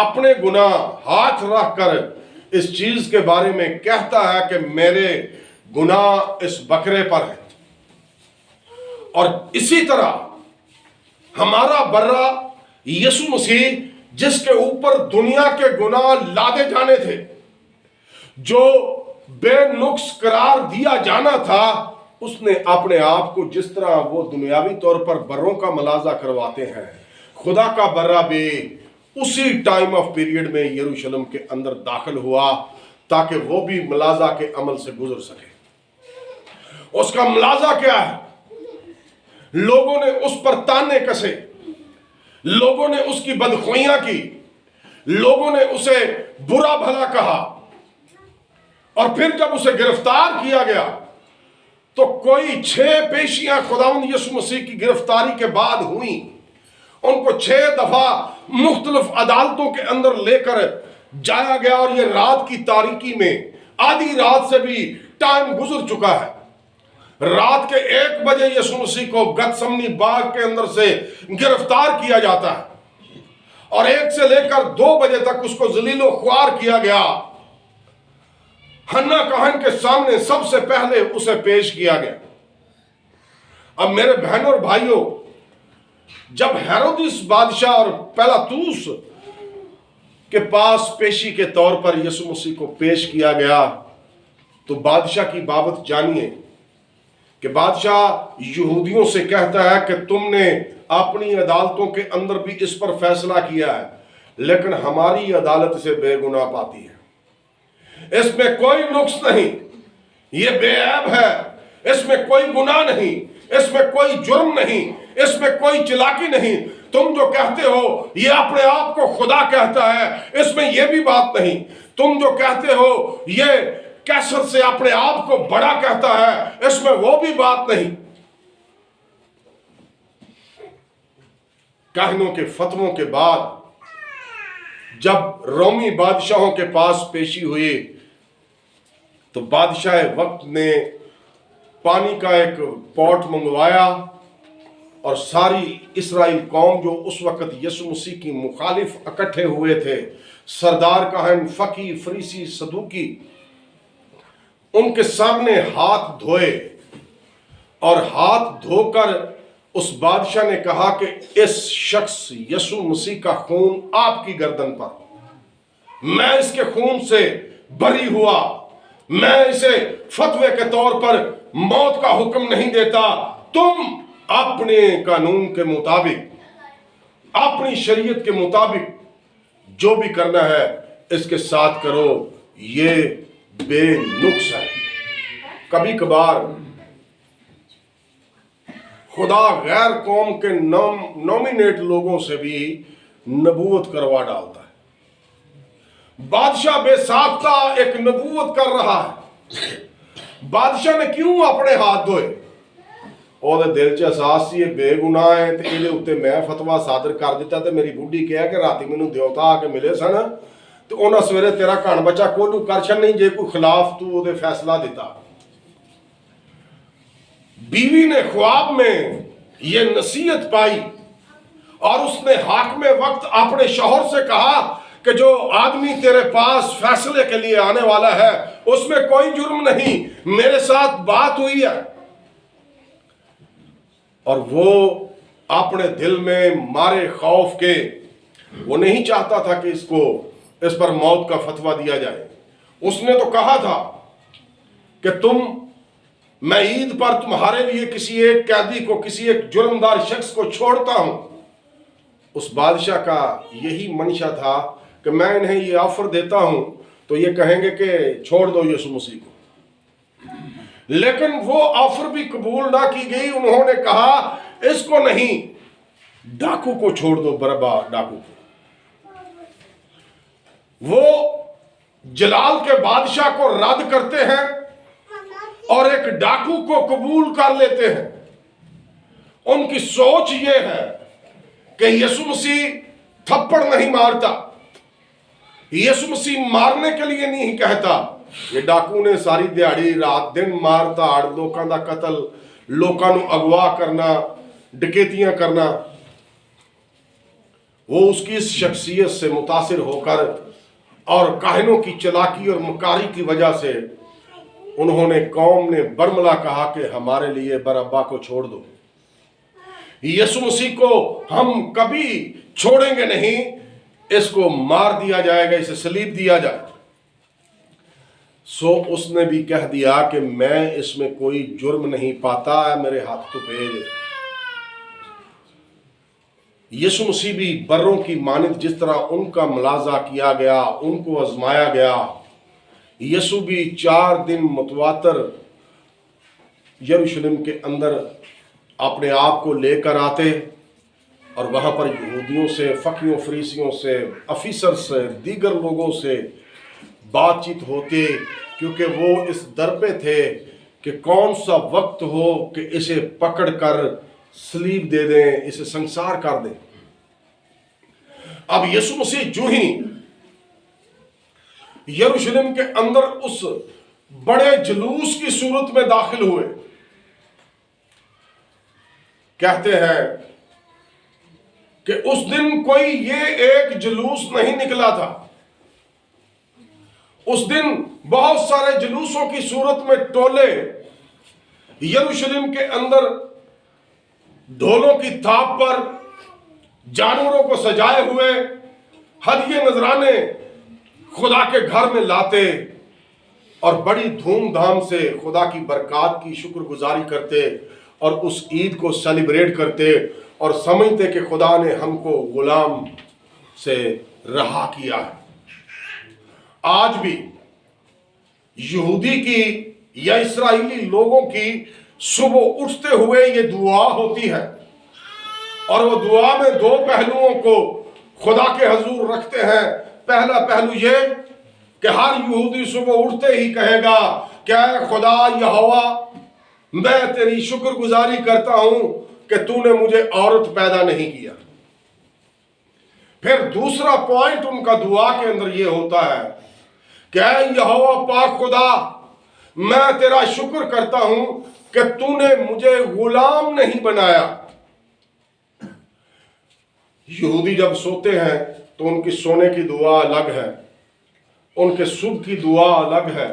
اپنے گناہ ہاتھ رکھ کر اس چیز کے بارے میں کہتا ہے کہ میرے گناہ اس بکرے پر ہے. اور اسی طرح ہمارا برا یسوع مسیح جس کے اوپر دنیا کے گناہ لادے جانے تھے, جو بے نقص قرار دیا جانا تھا, اس نے اپنے آپ کو جس طرح وہ دنیاوی طور پر بروں کا ملازہ کرواتے ہیں, خدا کا برا بھی اسی ٹائم آف پیریڈ میں یروشلم کے اندر داخل ہوا تاکہ وہ بھی ملازہ کے عمل سے گزر سکے. اس کا ملازہ کیا ہے؟ لوگوں نے اس پر تانے کسے, لوگوں نے اس کی بدخوئیاں کی, لوگوں نے اسے برا بھلا کہا, اور پھر جب اسے گرفتار کیا گیا تو کوئی 6 پیشیاں خداوند یسوع مسیح کی گرفتاری کے بعد ہوئیں. ان کو 6 دفعہ مختلف عدالتوں کے اندر لے کر جایا گیا, اور یہ رات کی تاریکی میں آدھی رات سے بھی ٹائم گزر چکا ہے. رات کے 1 بجے یسوع مسیح کو گتسمنی باغ کے اندر سے گرفتار کیا جاتا ہے, اور 1 سے لے کر 2 بجے تک اس کو ذلیل و خوار کیا گیا. حنا کاہن کے سامنے سب سے پہلے اسے پیش کیا گیا. اب میرے بہنوں اور بھائیوں, جب ہیرودیس بادشاہ اور پیلاطوس کے پاس پیشی کے طور پر یسوع مسیح کو پیش کیا گیا, تو بادشاہ کی بابت جانیے کہ بادشاہ یہودیوں سے کہتا ہے کہ تم نے اپنی عدالتوں کے اندر بھی اس پر فیصلہ کیا ہے, لیکن ہماری عدالت اسے بے گناہ پاتی ہے. اس میں کوئی نقص نہیں, یہ بے عیب ہے, اس میں کوئی گناہ نہیں, اس میں کوئی جرم نہیں, اس میں کوئی چلاکی نہیں. تم جو کہتے ہو یہ اپنے آپ کو خدا کہتا ہے, اس میں یہ بھی بات نہیں. تم جو کہتے ہو یہ کیسر سے اپنے آپ کو بڑا کہتا ہے, اس میں وہ بھی بات نہیں. کاہنوں کے فتووں کے بعد جب رومی بادشاہوں کے پاس پیشی ہوئی تو بادشاہ وقت نے پانی کا ایک پوٹ منگوایا, اور ساری اسرائیل قوم جو اس وقت یسوع مسیح کی مخالف اکٹھے ہوئے تھے, سردار کاہن, فقی, فریسی, صدوقی, ان کے سامنے ہاتھ دھوئے, اور ہاتھ دھو کر اس بادشاہ نے کہا کہ اس شخص یسوع مسیح کا خون آپ کی گردن پر, میں اس کے خون سے بری ہوا, میں اسے فتوے کے طور پر موت کا حکم نہیں دیتا. تم اپنے قانون کے مطابق, اپنی شریعت کے مطابق جو بھی کرنا ہے اس کے ساتھ کرو, یہ بے نقص ہے. کبھی کبھار خدا غیر قوم کے نومینیٹ لوگوں سے بھی نبوت کروا ڈالتا ہے. بادشاہ بے ساختہ ایک نبوت کر رہا ہے, بادشاہ نے کیوں اپنے ہاتھ دھوئے؟ اور دل چ احساس سی بے گناہ ہے, تے یہ اتنے میں فتوا صادر کر دیتا, تے میری بڈھی کہا کہ راتی مینوں دیوتا آ کے ملے سن, تو انہاں سویرے تیرا کان بچہ کولو کر چھن نہیں جے کوئی خلاف تو دے فیصلہ دیتا. بیوی نے خواب میں یہ نصیحت پائی, اور اس نے حاکم وقت اپنے شوہر سے کہا کہ جو آدمی تیرے پاس فیصلے کے لیے آنے والا ہے اس میں کوئی جرم نہیں, میرے ساتھ بات ہوئی ہے. اور وہ اپنے دل میں مارے خوف کے وہ نہیں چاہتا تھا کہ اس پر موت کا فتویٰ دیا جائے. اس نے تو کہا تھا کہ میں عید پر تمہارے لیے کسی ایک قیدی کو, کسی ایک جرمدار شخص کو چھوڑتا ہوں. اس بادشاہ کا یہی منشا تھا کہ میں انہیں یہ آفر دیتا ہوں تو یہ کہیں گے کہ چھوڑ دو یسوع مسیح کو, لیکن وہ آفر بھی قبول نہ کی گئی. انہوں نے کہا اس کو نہیں, ڈاکو کو چھوڑ دو, برابا ڈاکو کو. وہ جلال کے بادشاہ کو رد کرتے ہیں اور ایک ڈاکو کو قبول کر لیتے ہیں. ان کی سوچ یہ ہے کہ یسوع مسیح تھپڑ نہیں مارتا, یسوع مسیح مارنے کے لیے نہیں کہتا. یہ ڈاکو نے ساری دیہڑی رات دن مار تاڑ, لوکاں دا قتل, لوکاں نو اغوا کرنا, ڈکیتیاں کرنا. وہ اس کی اس شخصیت سے متاثر ہو کر اور کاہنوں کی چلاکی اور مکاری کی وجہ سے انہوں نے قوم نے برملا کہا کہ ہمارے لیے برابا کو چھوڑ دو، یسوع مسیح کو ہم کبھی چھوڑیں گے نہیں، اس کو مار دیا جائے گا، اسے صلیب دیا جائے گا۔ سو اس نے بھی کہہ دیا کہ میں اس میں کوئی جرم نہیں پاتا، میرے ہاتھ تو بھیج۔ یسوع مسیح بھی بروں کی مانند جس طرح ان کا ملاحظہ کیا گیا، ان کو آزمایا گیا، یسوع بھی 4 دن متواتر یروشلم کے اندر اپنے آپ کو لے کر آتے اور وہاں پر یہودیوں سے، فقیوں، فریسیوں سے، افیسر سے، دیگر لوگوں سے بات چیت ہوتی، کیونکہ وہ اس در پہ تھے کہ کون سا وقت ہو کہ اسے پکڑ کر صلیب دے دیں، اسے سنسار کر دیں۔ اب یسوع مسیح جو ہی یروشلم کے اندر اس بڑے جلوس کی صورت میں داخل ہوئے، کہتے ہیں کہ اس دن کوئی یہ ایک جلوس نہیں نکلا تھا، اس دن بہت سارے جلوسوں کی صورت میں ٹولے یروشلم کے اندر ڈھولوں کی تھاپ پر جانوروں کو سجائے ہوئے ہدیے نذرانے خدا کے گھر میں لاتے اور بڑی دھوم دھام سے خدا کی برکات کی شکر گزاری کرتے اور اس عید کو سیلیبریٹ کرتے اور سمجھتے کہ خدا نے ہم کو غلام سے رہا کیا ہے۔ آج بھی یہودی کی یا اسرائیلی لوگوں کی صبح اٹھتے ہوئے یہ دعا ہوتی ہے، اور وہ دعا میں 2 پہلوؤں کو خدا کے حضور رکھتے ہیں۔ پہلا پہلو یہ کہ ہر یہودی صبح اٹھتے ہی کہے گا کہ اے خدا یہوہ، میں تیری شکر گزاری کرتا ہوں کہ تو نے مجھے عورت پیدا نہیں کیا۔ پھر دوسرا پوائنٹ ان کا دعا کے اندر یہ ہوتا ہے کہ اے یہوہ پاک خدا، میں تیرا شکر کرتا ہوں کہ تو نے مجھے غلام نہیں بنایا۔ یہودی جب سوتے ہیں تو ان کی سونے کی دعا الگ ہے، ان کے صبح کی دعا الگ ہے،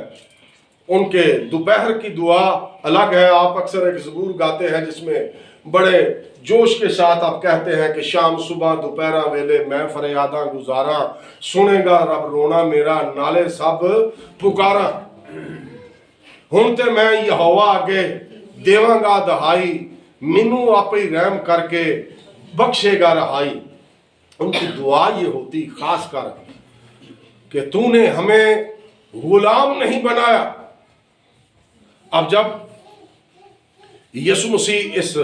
ان کے دوپہر کی دعا الگ ہے۔ آپ اکثر ایک زبور گاتے ہیں جس میں بڑے جوش کے ساتھ آپ کہتے ہیں کہ شام صبح دوپہرہ ویلے میں فریاداں گزاراں، سنے گا رب رونا میرا، نالے سب پکارا۔ ہن تے میں یہوہ آگے دیواں گا دہائی، مینوں آپ ہی رحم کر کے بخشے گا رہائی۔ ان کی دعا یہ ہوتی خاص کر کہ تو نے ہمیں غلام نہیں بنایا۔ اب جب یسوع مسیح اس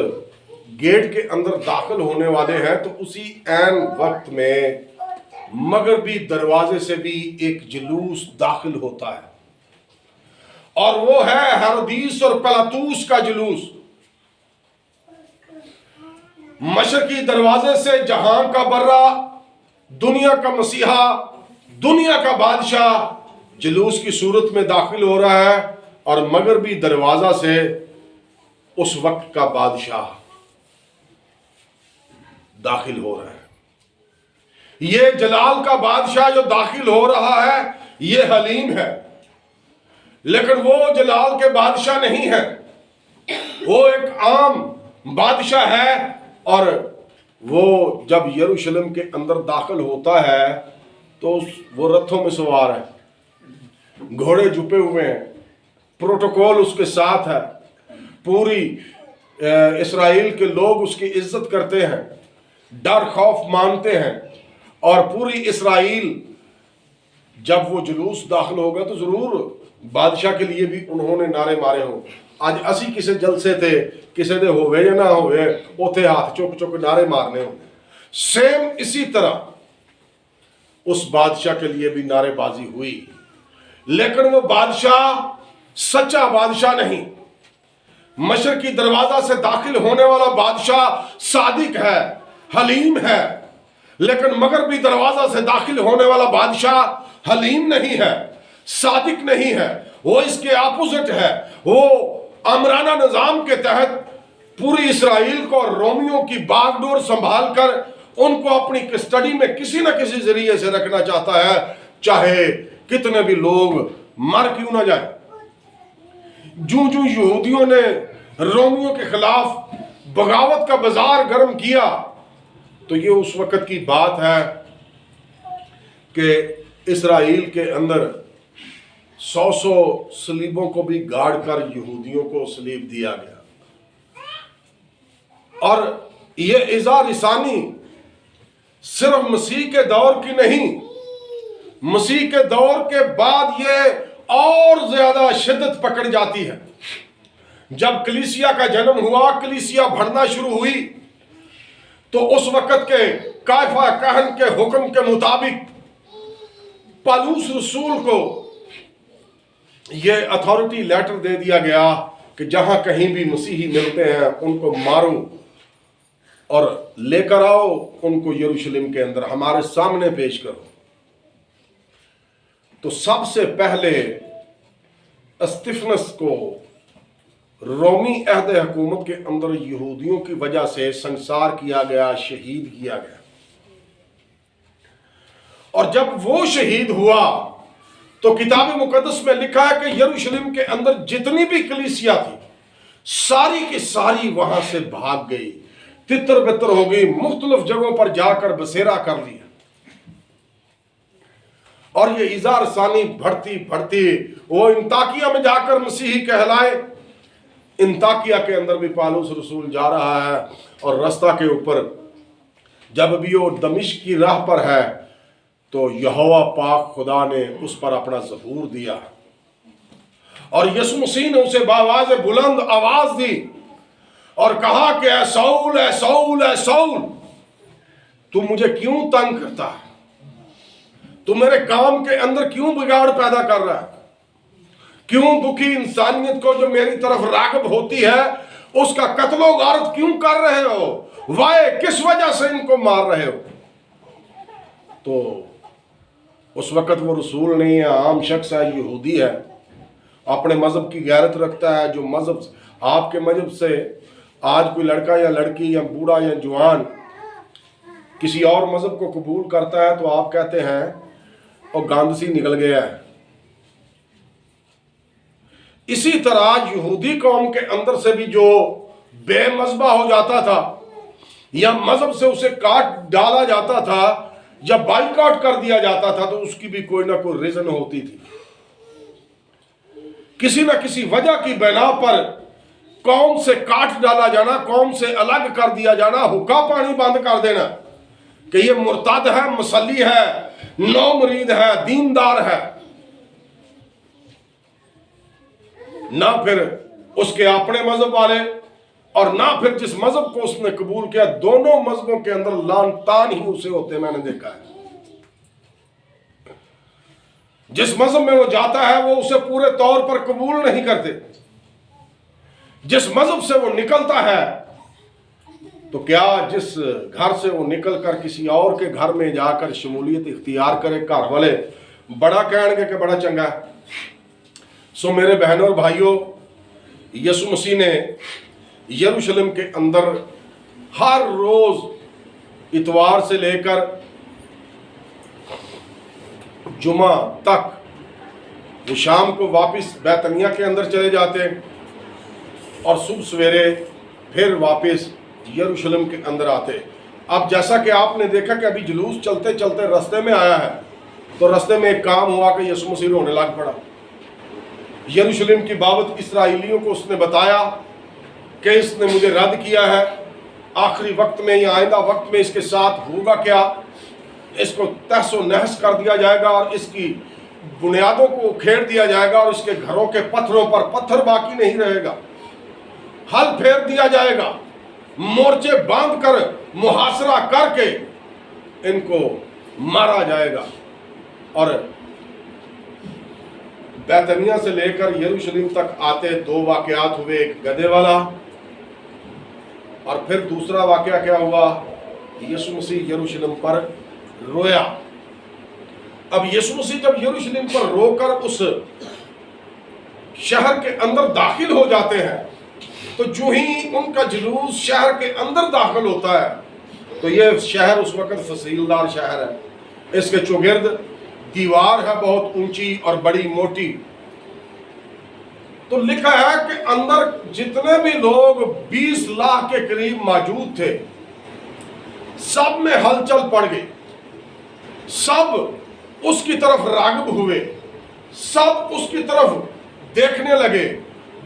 گیٹ کے اندر داخل ہونے والے ہیں تو اسی عین وقت میں مغربی دروازے سے بھی ایک جلوس داخل ہوتا ہے، اور وہ ہے ہیرودیس اور پلاطوس کا جلوس۔ مشرقی دروازے سے جہاں کا برہ، دنیا کا مسیحا، دنیا کا بادشاہ جلوس کی صورت میں داخل ہو رہا ہے، اور مغربی دروازہ سے اس وقت کا بادشاہ داخل ہو رہا ہے۔ یہ جلال کا بادشاہ جو داخل ہو رہا ہے یہ حلیم ہے، لیکن وہ جلال کے بادشاہ نہیں ہے، وہ ایک عام بادشاہ ہے۔ اور وہ جب یروشلم کے اندر داخل ہوتا ہے تو وہ رتھوں میں سوار ہے، گھوڑے جھپے ہوئے ہیں، پروٹوکول اس کے ساتھ ہے، پوری اسرائیل کے لوگ اس کی عزت کرتے ہیں، ڈر خوف مانتے ہیں، اور پوری اسرائیل جب وہ جلوس داخل ہوگا تو ضرور بادشاہ کے لیے بھی انہوں نے نعرے مارے ہوں۔ آج اسی کسے جلسے تھے، کسے دے ہوئے یا نہ ہوئے، اوتھے ہاتھ چک چک نعرے مارنے ہوں۔ سیم اسی طرح اس بادشاہ کے لیے بھی نعرے بازی ہوئی، لیکن وہ بادشاہ سچا بادشاہ نہیں۔ مشرقی دروازہ سے داخل ہونے والا بادشاہ صادق ہے، حلیم ہے، لیکن مغربی دروازہ سے داخل ہونے والا بادشاہ حلیم نہیں ہے، صادق نہیں ہے، وہ اس کے اپوزٹ ہے۔ وہ آمرانہ نظام کے تحت پوری اسرائیل کو رومیوں کی باغ ڈور سنبھال کر ان کو اپنی کسٹڈی میں کسی نہ کسی ذریعے سے رکھنا چاہتا ہے، چاہے کتنے بھی لوگ مر کیوں نہ جائیں۔ جو یہودیوں نے رومیوں کے خلاف بغاوت کا بازار گرم کیا، تو یہ اس وقت کی بات ہے کہ اسرائیل کے اندر 100 صلیبوں کو بھی گاڑ کر یہودیوں کو صلیب دیا گیا۔ اور یہ ایذا رسانی صرف مسیح کے دور کی نہیں، مسیح کے دور کے بعد یہ اور زیادہ شدت پکڑ جاتی ہے۔ جب کلیسیا کا جنم ہوا، کلیسیا بڑھنا شروع ہوئی، تو اس وقت کے کائفہ کہن کے حکم کے مطابق پالوس رسول کو یہ اتھارٹی لیٹر دے دیا گیا کہ جہاں کہیں بھی مسیحی ملتے ہیں ان کو مارو اور لے کر آؤ ان کو یروشلم کے اندر ہمارے سامنے پیش کرو۔ تو سب سے پہلے استفنس کو رومی عہد حکومت کے اندر یہودیوں کی وجہ سے سنسار کیا گیا، شہید کیا گیا۔ اور جب وہ شہید ہوا تو کتاب مقدس میں لکھا ہے کہ یروشلم کے اندر جتنی بھی کلیسیا تھی ساری کی ساری وہاں سے بھاگ گئی، تتر بتر ہو گئی، مختلف جگہوں پر جا کر بسیرا کر لیا۔ اور یہ ایذا رسانی بڑھتی وہ انطاکیہ میں جا کر مسیحی کہلائے۔ انطاکیہ کے اندر بھی پالوس رسول جا رہا ہے، اور رستہ کے اوپر جب بھی وہ دمشق کی راہ پر ہے تو یہوہ پاک خدا نے اس پر اپنا ظہور دیا، اور یسوع مسیح نے اسے بآواز بلند آواز دی اور کہا کہ اے ساؤل اے ساؤل اے ساؤل، تو مجھے کیوں تنگ کرتا ہے؟ تو میرے کام کے اندر کیوں بگاڑ پیدا کر رہا ہے؟ کیوں دکھی انسانیت کو جو میری طرف راغب ہوتی ہے اس کا قتل و غارت کیوں کر رہے ہو؟ وائے کس وجہ سے ان کو مار رہے ہو؟ تو اس وقت وہ رسول نہیں ہے، عام شخص ہے، یہودی ہے، اپنے مذہب کی غیرت رکھتا ہے۔ جو مذہب آپ کے مذہب سے آج کوئی لڑکا یا لڑکی یا بوڑھا یا جوان کسی اور مذہب کو قبول کرتا ہے تو آپ کہتے ہیں اور گاند سی نکل گیا ہے۔ اسی طرح یہودی قوم کے اندر سے بھی جو بے مذہبہ ہو جاتا تھا یا مذہب سے اسے کاٹ ڈالا جاتا تھا یا بائیکاٹ کر دیا جاتا تھا، تو اس کی بھی کوئی نہ کوئی ریزن ہوتی تھی۔ کسی نہ کسی وجہ کی بنا پر قوم سے کاٹ ڈالا جانا، قوم سے الگ کر دیا جانا، حقہ پانی بند کر دینا کہ یہ مرتد ہے، مسلی ہے، نو مرید ہے، دیندار ہے، نہ پھر اس کے اپنے مذہب والے اور نہ پھر جس مذہب کو اس نے قبول کیا۔ دونوں مذہبوں کے اندر لعن طعن ہی اسے ہوتے میں نے دیکھا ہے۔ جس مذہب میں وہ جاتا ہے وہ اسے پورے طور پر قبول نہیں کرتے، جس مذہب سے وہ نکلتا ہے تو کیا جس گھر سے وہ نکل کر کسی اور کے گھر میں جا کر شمولیت اختیار کرے، گھر والے بڑا کہیں گے کہ بڑا چنگا ہے۔ سو میرے بہنوں اور بھائیوں، یسوع مسیح نے یروشلم کے اندر ہر روز اتوار سے لے کر جمعہ تک وہ شام کو واپس بیتنیہ کے اندر چلے جاتے اور صبح سویرے پھر واپس یروشلم کے اندر آتے۔ اب جیسا کہ آپ نے دیکھا کہ ابھی جلوس چلتے چلتے رستے میں آیا ہے، تو رستے میں ایک کام ہوا کہ یسوع مسیح رونے لگ پڑا۔ یروشلم کی بابت اسرائیلیوں کو اس نے بتایا کہ اس نے مجھے رد کیا ہے، آخری وقت میں یا آئندہ وقت میں اس کے ساتھ ہوگا کیا؟ اس کو تہس و نہس کر دیا جائے گا اور اس کی بنیادوں کو کھیڑ دیا جائے گا اور اس کے گھروں کے پتھروں پر پتھر باقی نہیں رہے گا، ہل پھیر دیا جائے گا، مورچے باندھ کر محاصرہ کر کے ان کو مارا جائے گا۔ اور بیتنیہ سے لے کر یروشلم تک آتے دو واقعات ہوئے، ایک گدھے والا اور پھر دوسرا واقعہ کیا ہوا؟ یسوع مسیح یروشلم پر رویا۔ اب یسوع مسیح جب یروشلم پر رو کر اس شہر کے اندر داخل ہو جاتے ہیں تو جو ہی ان کا جلوس شہر کے اندر داخل ہوتا ہے تو یہ شہر اس وقت فصیلدار شہر ہے، اس کے چوگرد دیوار ہے بہت اونچی اور بڑی موٹی. تو لکھا ہے کہ اندر جتنے بھی لوگ 20 لاکھ کے قریب موجود تھے، سب میں ہلچل پڑ گئی، سب اس کی طرف راغب ہوئے، سب اس کی طرف دیکھنے لگے.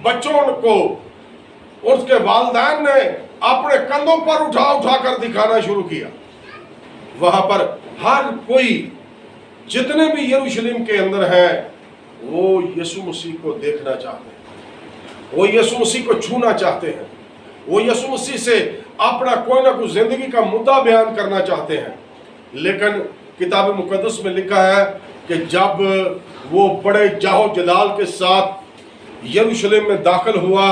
بچوں کو اس کے والدین نے اپنے کندھوں پر اٹھا اٹھا کر دکھانا شروع کیا. وہاں پر ہر کوئی جتنے بھی یروشلم کے اندر ہیں وہ یسوع مسیح کو دیکھنا چاہتے ہیں، وہ یسوع مسیح کو چھونا چاہتے ہیں، وہ یسوع مسیح سے اپنا کوئی نہ کوئی زندگی کا مدعا بیان کرنا چاہتے ہیں. لیکن کتاب مقدس میں لکھا ہے کہ جب وہ بڑے جاہ و جلال کے ساتھ یروشلم میں داخل ہوا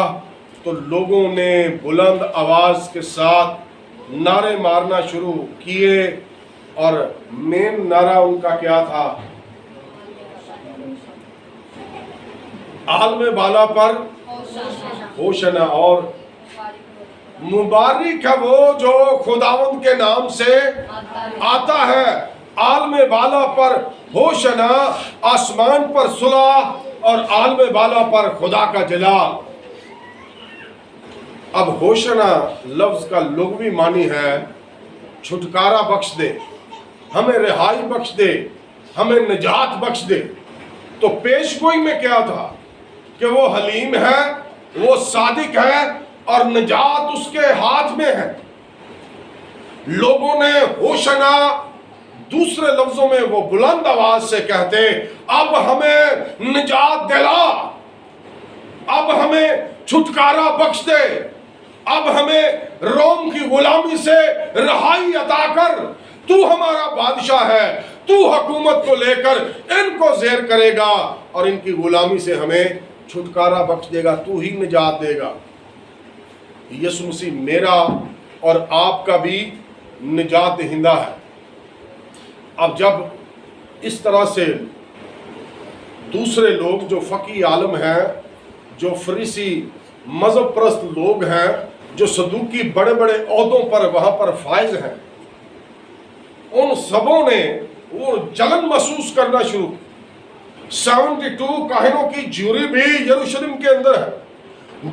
تو لوگوں نے بلند آواز کے ساتھ نعرے مارنا شروع کیے، اور مین نعرہ ان کا کیا تھا؟ عالم بالا پر ہوشنا، اور مبارک ہے وہ جو خداوند کے نام سے آتا ہے، عالم بالا پر ہوشنا، آسمان پر صلح اور عالم بالا پر خدا کا جلال. اب ہوشنا لفظ کا لغوی معنی ہے چھٹکارا بخش دے، ہمیں رہائی بخش دے، ہمیں نجات بخش دے. تو پیش گوئی میں کیا تھا کہ وہ حلیم ہے، وہ صادق ہے، اور نجات اس کے ہاتھ میں ہے. لوگوں نے ہوشنا، دوسرے لفظوں میں وہ بلند آواز سے کہتے اب ہمیں نجات دلا، اب ہمیں چھٹکارا بخش دے، اب ہمیں روم کی غلامی سے رہائی عطا کر، تو ہمارا بادشاہ ہے، تو حکومت کو لے کر ان کو زیر کرے گا اور ان کی غلامی سے ہمیں چھٹکارا بخش دے گا، تو ہی نجات دے گا. یسوع مسیح میرا اور آپ کا بھی نجات دہندہ ہے. اب جب اس طرح سے دوسرے لوگ جو فقی عالم ہیں، جو فریسی مذہب پرست لوگ ہیں، جو صدوقی بڑے بڑے عہدوں پر وہاں پر فائز ہیں، ان سبوں نے وہ جلن محسوس کرنا شروع کی. 72 کاہنوں کی جیوری بھی یروشلم کے اندر ہے.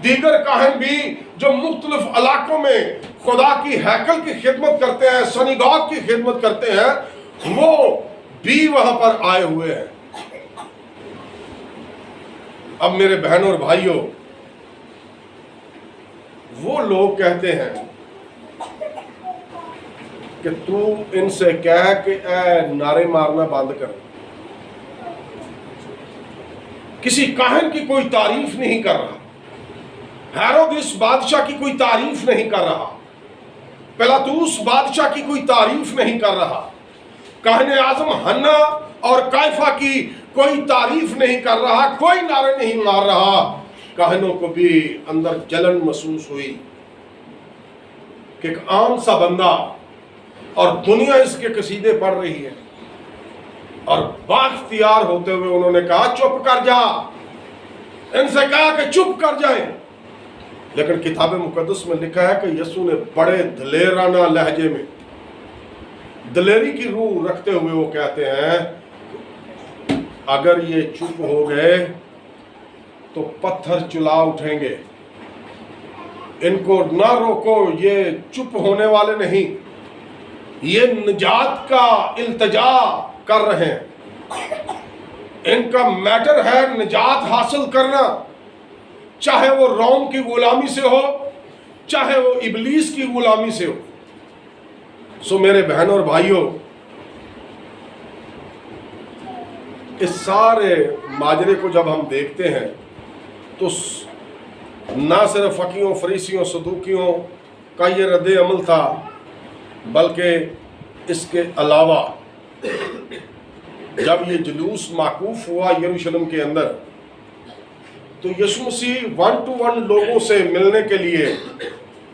دیگر کاہن بھی جو مختلف علاقوں میں خدا کی ہیکل کی خدمت کرتے ہیں، سنیگاگ کی خدمت کرتے ہیں، وہ بھی وہاں پر آئے ہوئے ہیں. اب میرے بہنوں اور بھائیوں، وہ لوگ کہتے ہیں کہ تو ان سے کہہ کہ اے نعرے مارنا بند کر. کسی کاہن کی کوئی تعریف نہیں کر رہا، ہیرودس بادشاہ کی کوئی تعریف نہیں کر رہا، پیلاطوس بادشاہ کی کوئی تعریف نہیں کر رہا، کاہن اعظم حنا اور کائفہ کی کوئی تعریف نہیں کر رہا، کوئی نعرے نہیں مار رہا. کاہنوں کو بھی اندر جلن محسوس ہوئی کہ ایک عام سا بندہ اور دنیا اس کے قصیدے پڑھ رہی ہے، اور بااختیار ہوتے ہوئے انہوں نے کہا چپ کر جا. ان سے کہا کہ چپ کر جائیں. لیکن کتاب مقدس میں لکھا ہے کہ یسوع نے بڑے دلیرانہ لہجے میں، دلیری کی روح رکھتے ہوئے وہ کہتے ہیں اگر یہ چپ ہو گئے تو پتھر چلا اٹھیں گے. ان کو نہ روکو، یہ چپ ہونے والے نہیں، یہ نجات کا التجا کر رہے ہیں. ان کا میٹر ہے نجات حاصل کرنا، چاہے وہ روم کی غلامی سے ہو، چاہے وہ ابلیس کی غلامی سے ہو. سو میرے بہنوں اور بھائیوں، اس سارے ماجرے کو جب ہم دیکھتے ہیں تو نہ صرف فقیوں، فریسیوں، صدوقیوں کا یہ رد عمل تھا، بلکہ اس کے علاوہ جب یہ جلوس معکوف ہوا یروشلم کے اندر تو یسوع مسیح 1 to 1 لوگوں سے ملنے کے لیے،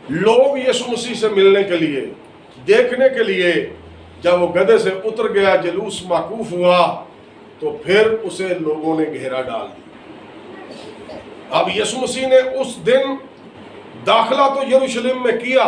لوگ یسوع مسیح سے ملنے کے لیے، دیکھنے کے لیے جب وہ گدھے سے اتر گیا، جلوس معکوف ہوا، تو پھر اسے لوگوں نے گھیرا ڈال دیا. اب یسوع مسیح نے اس دن داخلہ تو یروشلم میں کیا،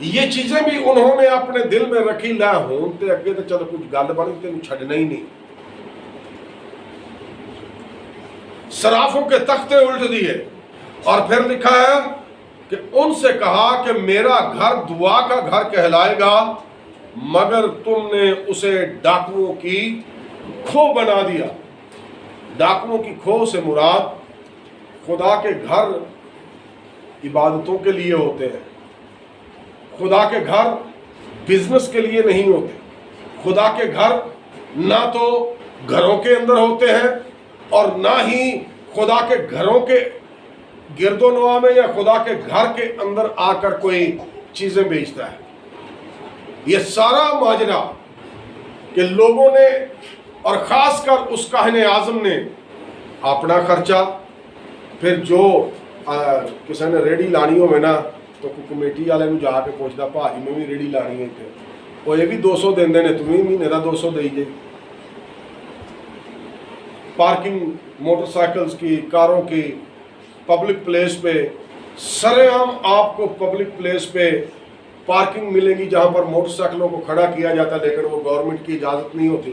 یہ چیزیں بھی انہوں نے اپنے دل میں رکھی، لے ہون تے اگے تے چلو کچھ گل بنی تے چھڈنا ہی نہیں، صرافوں کے تختے الٹ دیے، اور پھر لکھا ہے کہ ان سے کہا کہ میرا گھر دعا کا گھر کہلائے گا، مگر تم نے اسے ڈاکوؤں کی کھو بنا دیا۔ ڈاکوؤں کی کھو سے مراد خدا کے گھر عبادتوں کے لیے ہوتے ہیں، خدا کے گھر بزنس کے لیے نہیں ہوتے، خدا کے گھر نہ تو گھروں کے اندر ہوتے ہیں اور نہ ہی خدا کے گھروں کے گرد و نواح میں یا خدا کے گھر کے اندر آ کر کوئی چیزیں بیچتا ہے۔ یہ سارا ماجرا کہ لوگوں نے اور خاص کر اس کاہن اعظم نے اپنا خرچہ، پھر جو کسی نے ریڑی لانی ہو نا تو کمیٹی والے نو جا کے پوچھتا بھاجی میں بھی ریڑی لانی ہے، وہ یہ بھی 200 دیندے نے، تمہیں مہینے کا 200 دے جے۔ پارکنگ موٹر سائیکلز کی، کاروں کی پبلک پلیس پہ سرے عام آپ کو پبلک پلیس پہ پارکنگ ملے گی جہاں پر موٹر سائیکلوں کو کھڑا کیا جاتا ہے، لیکن وہ گورنمنٹ کی اجازت نہیں ہوتی،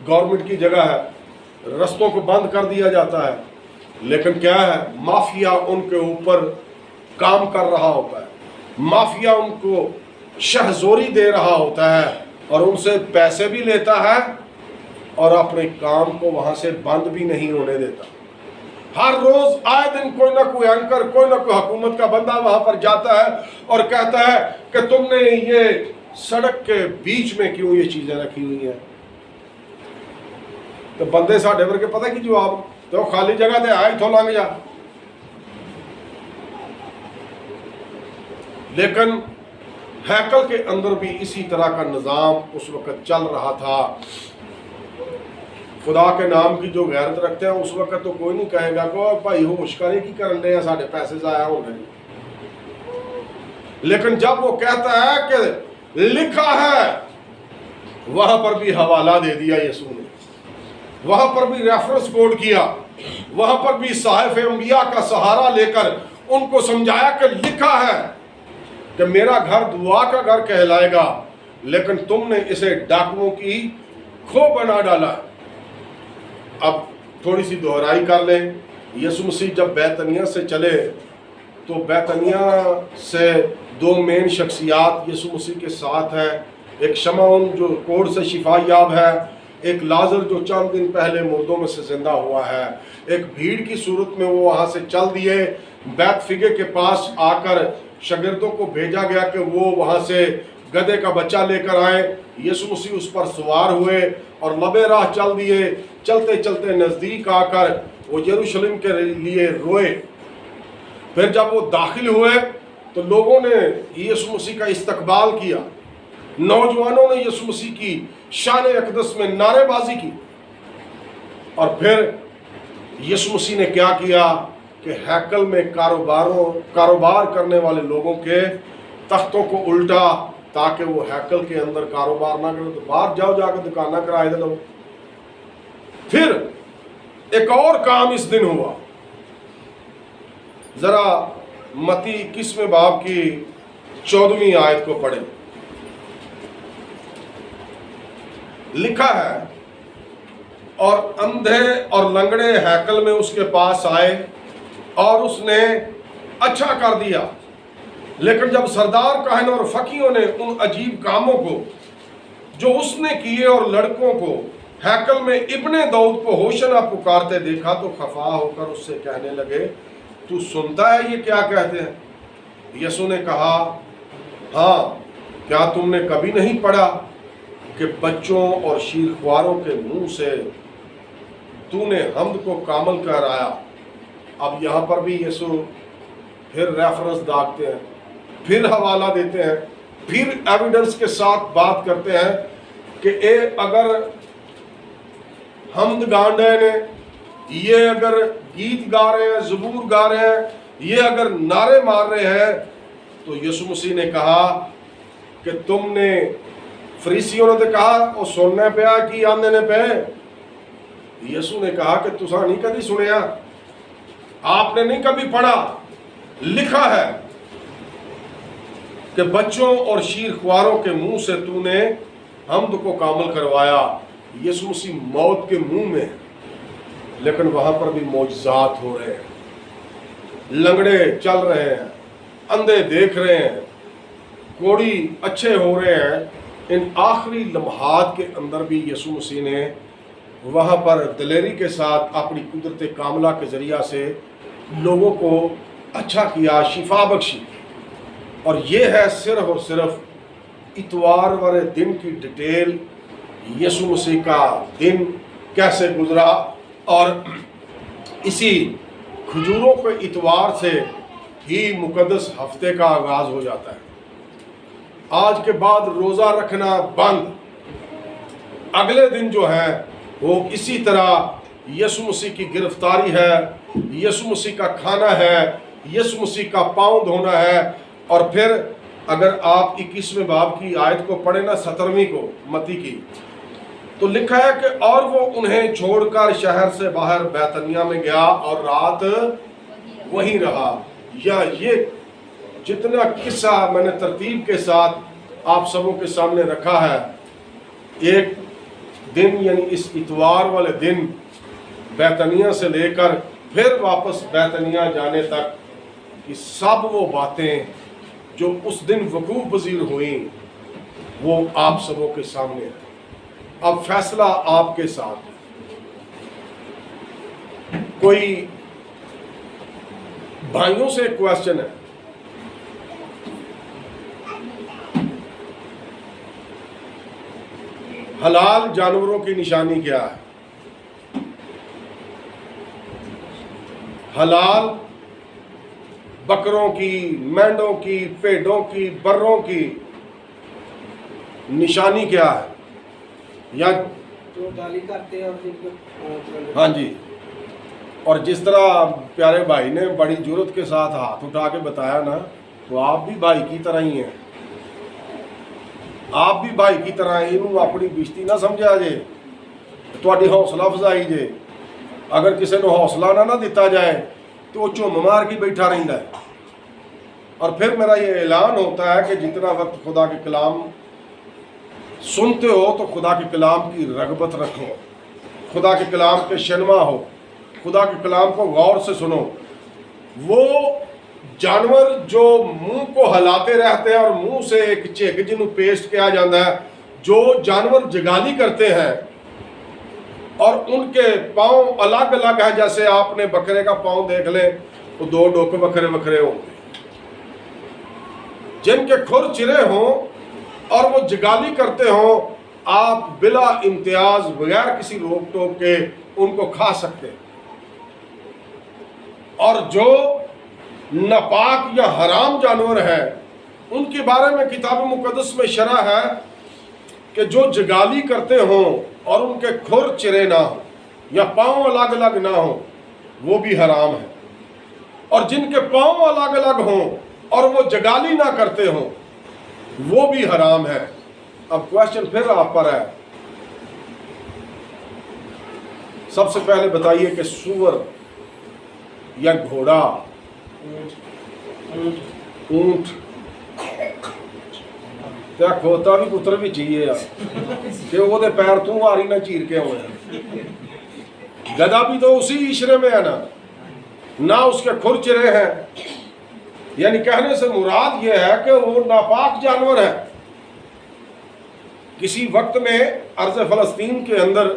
گورنمنٹ کی جگہ ہے، رستوں کو بند کر دیا جاتا ہے، لیکن کیا ہے مافیا ان کے اوپر کام کر رہا ہوتا ہے، مافیا ان کو شہزوری دے رہا ہوتا ہے اور ان سے پیسے بھی لیتا ہے اور اپنے کام کو وہاں سے بند بھی نہیں ہونے دیتا۔ ہر روز آئے دن کوئی نہ کوئی اینکر، کوئی نہ کوئی حکومت کا بندہ وہاں پر جاتا ہے اور کہتا ہے کہ تم نے یہ سڑک کے بیچ میں کیوں یہ چیزیں رکھی ہوئی ہیں؟ تو بندے ساڈے ورگے پتہ کی جواب، تو خالی جگہ تے آئے تھو لنگ جا۔ لیکن ہیکل کے اندر بھی اسی طرح کا نظام اس وقت چل رہا تھا۔ خدا کے نام کی جو غیرت رکھتے ہیں اس وقت تو کوئی نہیں کہے گا کہ بھائی ہوش کرے کی کرن دے ہیں، ساڈے پیسے ضائع ہو گئے۔ لیکن جب وہ کہتا ہے کہ لکھا ہے، وہاں پر بھی حوالہ دے دیا یسوع نے، وہاں پر بھی ریفرنس کوڈ کیا، وہاں پر بھی صحائف انبیاء کا سہارا لے کر ان کو سمجھایا کہ لکھا ہے کہ میرا گھر دعا کا گھر کہلائے گا، لیکن تم نے اسے ڈاکوؤں کی کھو بنا ڈالا۔ اب تھوڑی سی دہرائی کر لیں، یسوع مسیح جب بیتنیہ سے چلے تو بیتنیہ سے دو مین شخصیات یسوع مسیح کے ساتھ ہیں، ایک شمعون جو کوڑ سے شفا یاب ہے، ایک لازر جو چند دن پہلے مردوں میں سے زندہ ہوا ہے۔ ایک بھیڑ کی صورت میں وہ وہاں سے چل دیے، بیت فگے کے پاس آ کر شاگردوں کو بھیجا گیا کہ وہ وہاں سے گدھے کا بچہ لے کر آئے۔ یسوع مسیح اس پر سوار ہوئے اور لبے راہ چل دیے، چلتے چلتے نزدیک آ کر وہ یروشلم کے لیے روئے۔ پھر جب وہ داخل ہوئے تو لوگوں نے یسوع مسیح کا استقبال کیا، نوجوانوں نے یسوع مسیح کی شان اقدس میں نعرے بازی کی، اور پھر یسوع مسیح نے کیا کیا کہ ہیکل میں کاروبار کرنے والے لوگوں کے تختوں کو الٹا تاکہ وہ ہیکل کے اندر کاروبار نہ کرے، تو باہر جاؤ جا کے دکانہ کرائے دے لو۔ پھر ایک اور کام اس دن ہوا، ذرا متی 21ویں باب کی 14ویں آیت کو پڑھیں۔ لکھا ہے اور اندھے اور لنگڑے ہیکل میں اس کے پاس آئے اور اس نے اچھا کر دیا، لیکن جب سردار کاہن اور فقیہوں نے ان عجیب کاموں کو جو اس نے کیے اور لڑکوں کو ہیکل میں ابن داؤد کو ہوشنا پکارتے دیکھا تو خفا ہو کر اس سے کہنے لگے، تو سنتا ہے یہ کیا کہتے ہیں؟ یسوع نے کہا، ہاں، کیا تم نے کبھی نہیں پڑھا کہ بچوں اور شیرخواروں کے منہ سے تو نے حمد کو کامل کرایا؟ اب یہاں پر بھی یسوع پھر ریفرنس داغتے ہیں، پھر حوالہ دیتے ہیں، پھر ایویڈنس کے ساتھ بات کرتے ہیں کہ اے اگر حمد گان رہے ہیں، یہ اگر گیت گا رہے ہیں، زبور گا رہے ہیں، یہ اگر نعرے مار رہے ہیں، تو یسوع مسیح نے کہا کہ تم نے فریسیوں نے تو کہا وہ سننے پہ آ کی آندے نے پہ، یسوع نے کہا کہ تساں نہیں کبھی سنیا، آپ نے نہیں کبھی پڑھا، لکھا ہے کہ بچوں اور شیر خواروں کے منہ سے تو نے حمد کو کامل کروایا. یسوع مسیح موت کے منہ میں ہے، لیکن وہاں پر بھی معجزات ہو رہے ہیں، لنگڑے چل رہے ہیں، اندھے دیکھ رہے ہیں، کوڑی اچھے ہو رہے ہیں. ان آخری لمحات کے اندر بھی یسوع مسیح نے وہاں پر دلیری کے ساتھ اپنی قدرت کاملہ کے ذریعہ سے لوگوں کو اچھا کیا، شفا بخشی. اور یہ ہے صرف اور صرف اتوار والے دن کی ڈیٹیل، یسوع مسیح کا دن کیسے گزرا. اور اسی کھجوروں کے اتوار سے ہی مقدس ہفتے کا آغاز ہو جاتا ہے. آج کے بعد روزہ رکھنا بند. اگلے دن جو ہے وہ اسی طرح یسوع مسیح کی گرفتاری ہے، یسوع مسیح کا کھانا ہے، یسوع مسیح کا پاؤں دھونا ہے. اور پھر اگر آپ 21ویں باب کی آیت کو پڑھیں نا، 17ویں کو متی کی، تو لکھا ہے کہ اور وہ انہیں چھوڑ کر شہر سے باہر بیتنیہ میں گیا اور رات وہیں رہا. یا یہ جتنا قصہ میں نے ترتیب کے ساتھ آپ سبوں کے سامنے رکھا ہے، ایک دن یعنی اس اتوار والے دن بیتنیہ سے لے کر پھر واپس بیتنیہ جانے تک کہ سب وہ باتیں جو اس دن وقوع پذیر ہوئیں وہ آپ سبوں کے سامنے ہیں. اب فیصلہ آپ کے ساتھ. کوئی بھائیوں سے ایک کویسچن ہے، حلال جانوروں کی نشانی کیا ہے؟ حلال بکروں کی، مینڈوں کی، بھیڑوں کی، بروں کی نشانی کیا ہے؟ یا جو گالی کرتے ہیں اور جن کو ہاں جی. اور جس طرح پیارے بھائی نے بڑی جرت کے ساتھ ہاتھ اٹھا کے بتایا نا، تو آپ بھی بھائی کی طرح ہی ہیں. آپ بھی بھائی کی طرح ہیں. انہوں اپنی بشتی نہ سمجھا جے، تھوڑی حوصلہ افزائی جے. اگر کسی نے حوصلہ نہ دیتا جائے تو وہ چوم مار کے بیٹھا رہتا ہے. اور پھر میرا یہ اعلان ہوتا ہے کہ جتنا وقت خدا کے کلام سنتے ہو تو خدا کے کلام کی رغبت رکھو، خدا کے کلام کے شنوا ہو، خدا کے کلام کو غور سے سنو. وہ جانور جو منہ کو ہلاتے رہتے ہیں اور منہ سے ایک چیک جنوں پیسٹ کیا جاتا ہے، جو جانور جگالی کرتے ہیں اور ان کے پاؤں الگ الگ ہیں، جیسے آپ نے بکرے کا پاؤں دیکھ لیں وہ دو ڈوک بکرے بکرے ہوں گے، جن کے کھر چرے ہوں اور وہ جگالی کرتے ہوں. آپ بلا امتیاز بغیر کسی روک ٹوک کے ان کو کھا سکتے ہیں. اور جو ناپاک یا حرام جانور ہیں ان کے بارے میں کتاب مقدس میں شرح ہے کہ جو جگالی کرتے ہوں اور ان کے کھر چرے نہ ہوں یا پاؤں الگ الگ نہ ہوں وہ بھی حرام ہے. اور جن کے پاؤں الگ الگ ہوں اور وہ جگالی نہ کرتے ہوں وہ بھی حرام ہے. اب کویسچن پھر آپ پر ہے، سب سے پہلے بتائیے کہ سور یا گھوڑا، اونٹ کیا کھوتا بھی پتر بھی چاہیے کہ وہ دے پیر تو آری نہ چیر کے ہوئے. گدھا بھی تو اسی عشرے میں ہے نہ اس کے کھر چرے ہیں. یعنی کہنے سے مراد یہ ہے کہ وہ ناپاک جانور ہے. کسی وقت میں ارض فلسطین کے اندر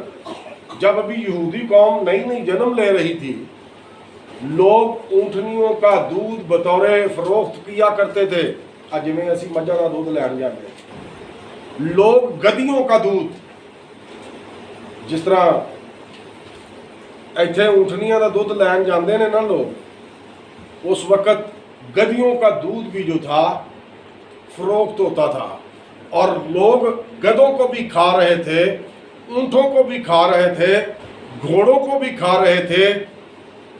جب ابھی یہودی قوم نئی نئی جنم لے رہی تھی، لوگ اونٹنیوں کا دودھ بطور فروخت کیا کرتے تھے. اج میں اسی مجھا کا دودھ لین جاتے ہیں، لوگ گدیوں کا دودھ، جس طرح ایتھے اونٹنیاں کا دودھ لین جاندے نے نا لوگ، اس وقت گدیوں کا دودھ بھی جو تھا فروخت ہوتا تھا. اور لوگ گدوں کو بھی کھا رہے تھے، اونٹوں کو بھی کھا رہے تھے، گھوڑوں کو بھی کھا رہے تھے،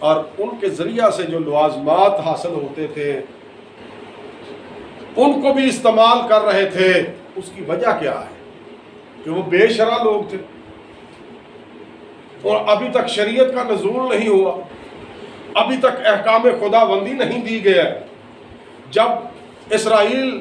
اور ان کے ذریعہ سے جو لوازمات حاصل ہوتے تھے ان کو بھی استعمال کر رہے تھے. اس کی وجہ کیا ہے؟ کہ وہ بے شرع لوگ تھے اور ابھی تک شریعت کا نزول نہیں ہوا، ابھی تک احکام خدا بندی نہیں دی گیا. جب اسرائیل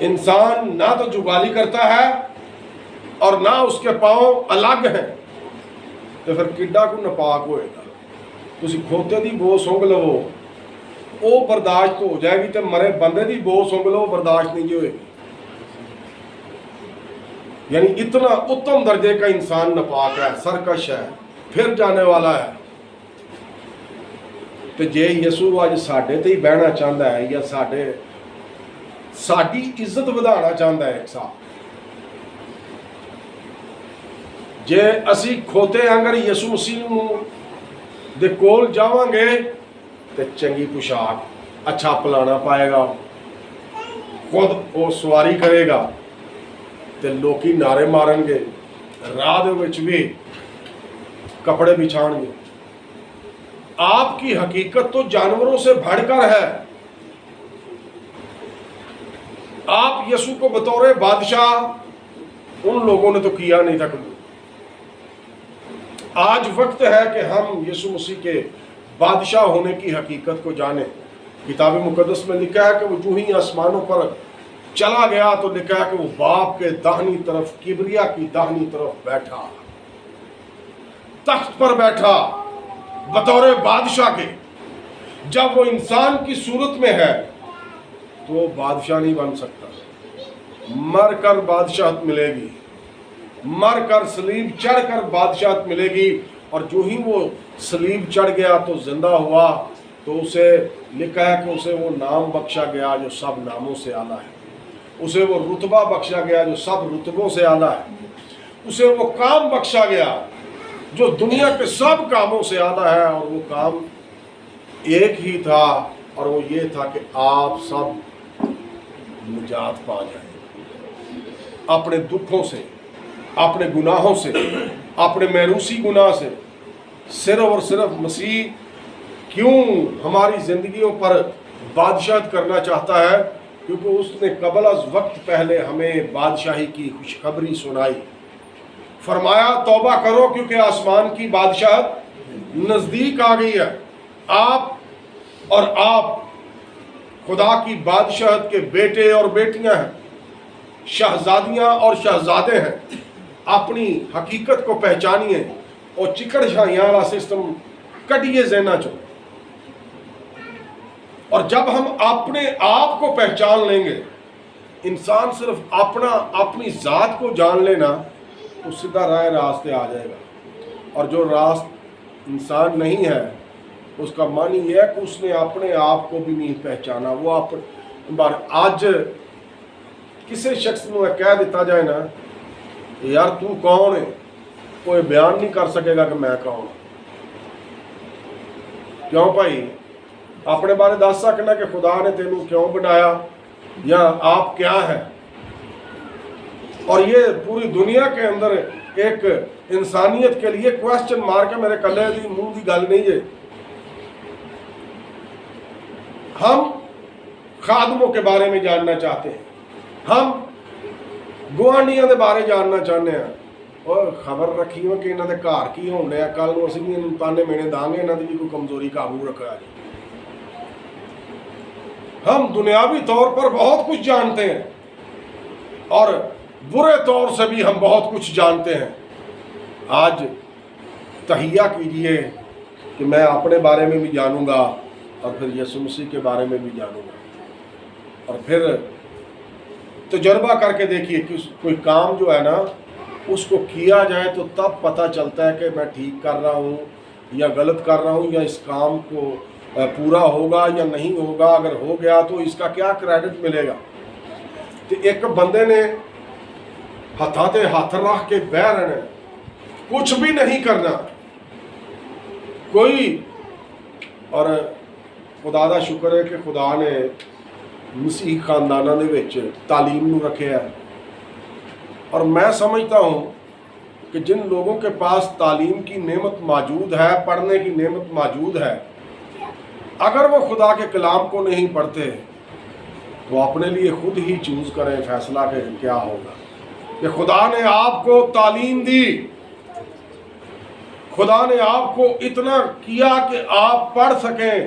انسان نہ تو جگالی کرتا ہے اور نہ اس کے پاؤں الگ ہیں، تو پھر کڈا کو نپاک ہوئے گا۔ تسی کھوتے دی بو سونگ لو وہ برداشت ہو جائے گی، تو مرے بندے دی بو سونگ لو برداشت نہیں ہوئے گی۔ یعنی اتنا اتم درجے کا انسان نپاک ہے، سرکش ہے، پھر جانے والا ہے۔ تو جے یسوع آج ساڈے تے ہی بہنا چاہتا ہے یا ساڈی عزت ودھانا چاہتا ہے، ایک صاحب جے اسی کھوتے اگر یسوع مسیح دے کول جاواں گے تو چنگی پوشاک اچھا پلانا پائے گا، خود وہ سواری کرے گا، تو لوکی نعرے مارن گے، راہ دے وچ بھی کپڑے بچھان گے۔ آپ کی حقیقت تو جانوروں سے بڑھ کر ہے۔ آپ یسوع کو بطور بادشاہ ان لوگوں نے تو کیا نہیں تھا قبول۔ آج وقت ہے کہ ہم یسوع مسیح کے بادشاہ ہونے کی حقیقت کو جانیں۔ کتاب مقدس میں لکھا ہے کہ وہ جو ہی آسمانوں پر چلا گیا تو لکھا ہے کہ وہ باپ کے داہنی طرف، کبریا کی داہنی طرف بیٹھا، تخت پر بیٹھا بطور بادشاہ کے۔ جب وہ انسان کی صورت میں ہے تو وہ بادشاہ نہیں بن سکتا، مر کر بادشاہت ملے گی، مر کر صلیب چڑھ کر بادشاہت ملے گی۔ اور جو ہی وہ صلیب چڑھ گیا تو زندہ ہوا، تو اسے لکھا ہے کہ اسے وہ نام بخشا گیا جو سب ناموں سے اعلیٰ ہے، اسے وہ رتبہ بخشا گیا جو سب رتبوں سے اعلیٰ ہے، اسے وہ کام بخشا گیا جو دنیا کے سب کاموں سے اعلیٰ ہے۔ اور وہ کام ایک ہی تھا، اور وہ یہ تھا کہ آپ سب نجات پا جائیں اپنے دکھوں سے، اپنے گناہوں سے، اپنے میروسی گناہ سے۔ صرف اور صرف مسیح کیوں ہماری زندگیوں پر بادشاہت کرنا چاہتا ہے؟ کیونکہ اس نے قبل از وقت پہلے ہمیں بادشاہی کی خوشخبری سنائی، فرمایا توبہ کرو کیونکہ آسمان کی بادشاہت نزدیک آ گئی ہے۔ آپ خدا کی بادشاہت کے بیٹے اور بیٹیاں ہیں، شہزادیاں اور شہزادے ہیں۔ اپنی حقیقت کو پہچانیے اور چکڑ چھائیاں والا سسٹم کٹیے ذہناں چو۔ اور جب ہم اپنے آپ کو پہچان لیں گے، انسان صرف اپنی ذات کو جان لینا تو سیدھا راہ راستے آ جائے گا۔ اور جو راست انسان نہیں ہے اس کا معنی یہ ہے کہ اس نے اپنے آپ کو بھی نہیں پہچانا۔ وہ آج کسی شخص کو کہہ دیتا جائے نا یار تو کون ہے، کوئی بیان نہیں کر سکے گا کہ میں کون ہوں۔ کیوں بھائی؟ اپنے بارے دس سکنا کہ خدا نے تینوں کیوں بنایا یا آپ کیا ہیں۔ اور یہ پوری دنیا کے اندر ایک انسانیت کے لیے کویسچن مار کے میرے کلے دی منہ دی گل نہیں ہے۔ ہم خادموں کے بارے میں جاننا چاہتے ہیں، ہم گوانڈیاں دے بارے جاننا چاہتے ہیں، اور خبر رکھی ہو کہ انہوں نے گھر کی ہونے ہیں، کل نو اسی بھی تانے مینے داں گے، انہوں نے بھی کوئی کمزوری قابو رکھا ہے۔ ہم دنیاوی طور پر بہت کچھ جانتے ہیں اور برے طور سے بھی ہم بہت کچھ جانتے ہیں۔ آج تہیہ کیجئے کہ میں اپنے بارے میں بھی جانوں گا اور پھر یسوع مسیح کے بارے میں بھی جانوں گا، اور پھر تجربہ کر کے دیکھیے کہ کوئی کام جو ہے نا اس کو کیا جائے تو تب پتہ چلتا ہے کہ میں ٹھیک کر رہا ہوں یا غلط کر رہا ہوں، یا اس کام کو پورا ہوگا یا نہیں ہوگا، اگر ہو گیا تو اس کا کیا کریڈٹ ملے گا۔ تو ایک بندے نے ہاتھاں تے ہاتھ رکھ کے بہ رہنا، کچھ بھی نہیں کرنا کوئی۔ اور خدا دا شکر ہے کہ خدا نے مسیح خاندانوں دے وچ تعلیم نو رکھے ہے، اور میں سمجھتا ہوں کہ جن لوگوں کے پاس تعلیم کی نعمت موجود ہے، پڑھنے کی نعمت موجود ہے، اگر وہ خدا کے کلام کو نہیں پڑھتے تو اپنے لیے خود ہی چوز کریں فیصلہ کہ کیا ہوگا۔ کہ خدا نے آپ کو تعلیم دی، خدا نے آپ کو اتنا کیا کہ آپ پڑھ سکیں،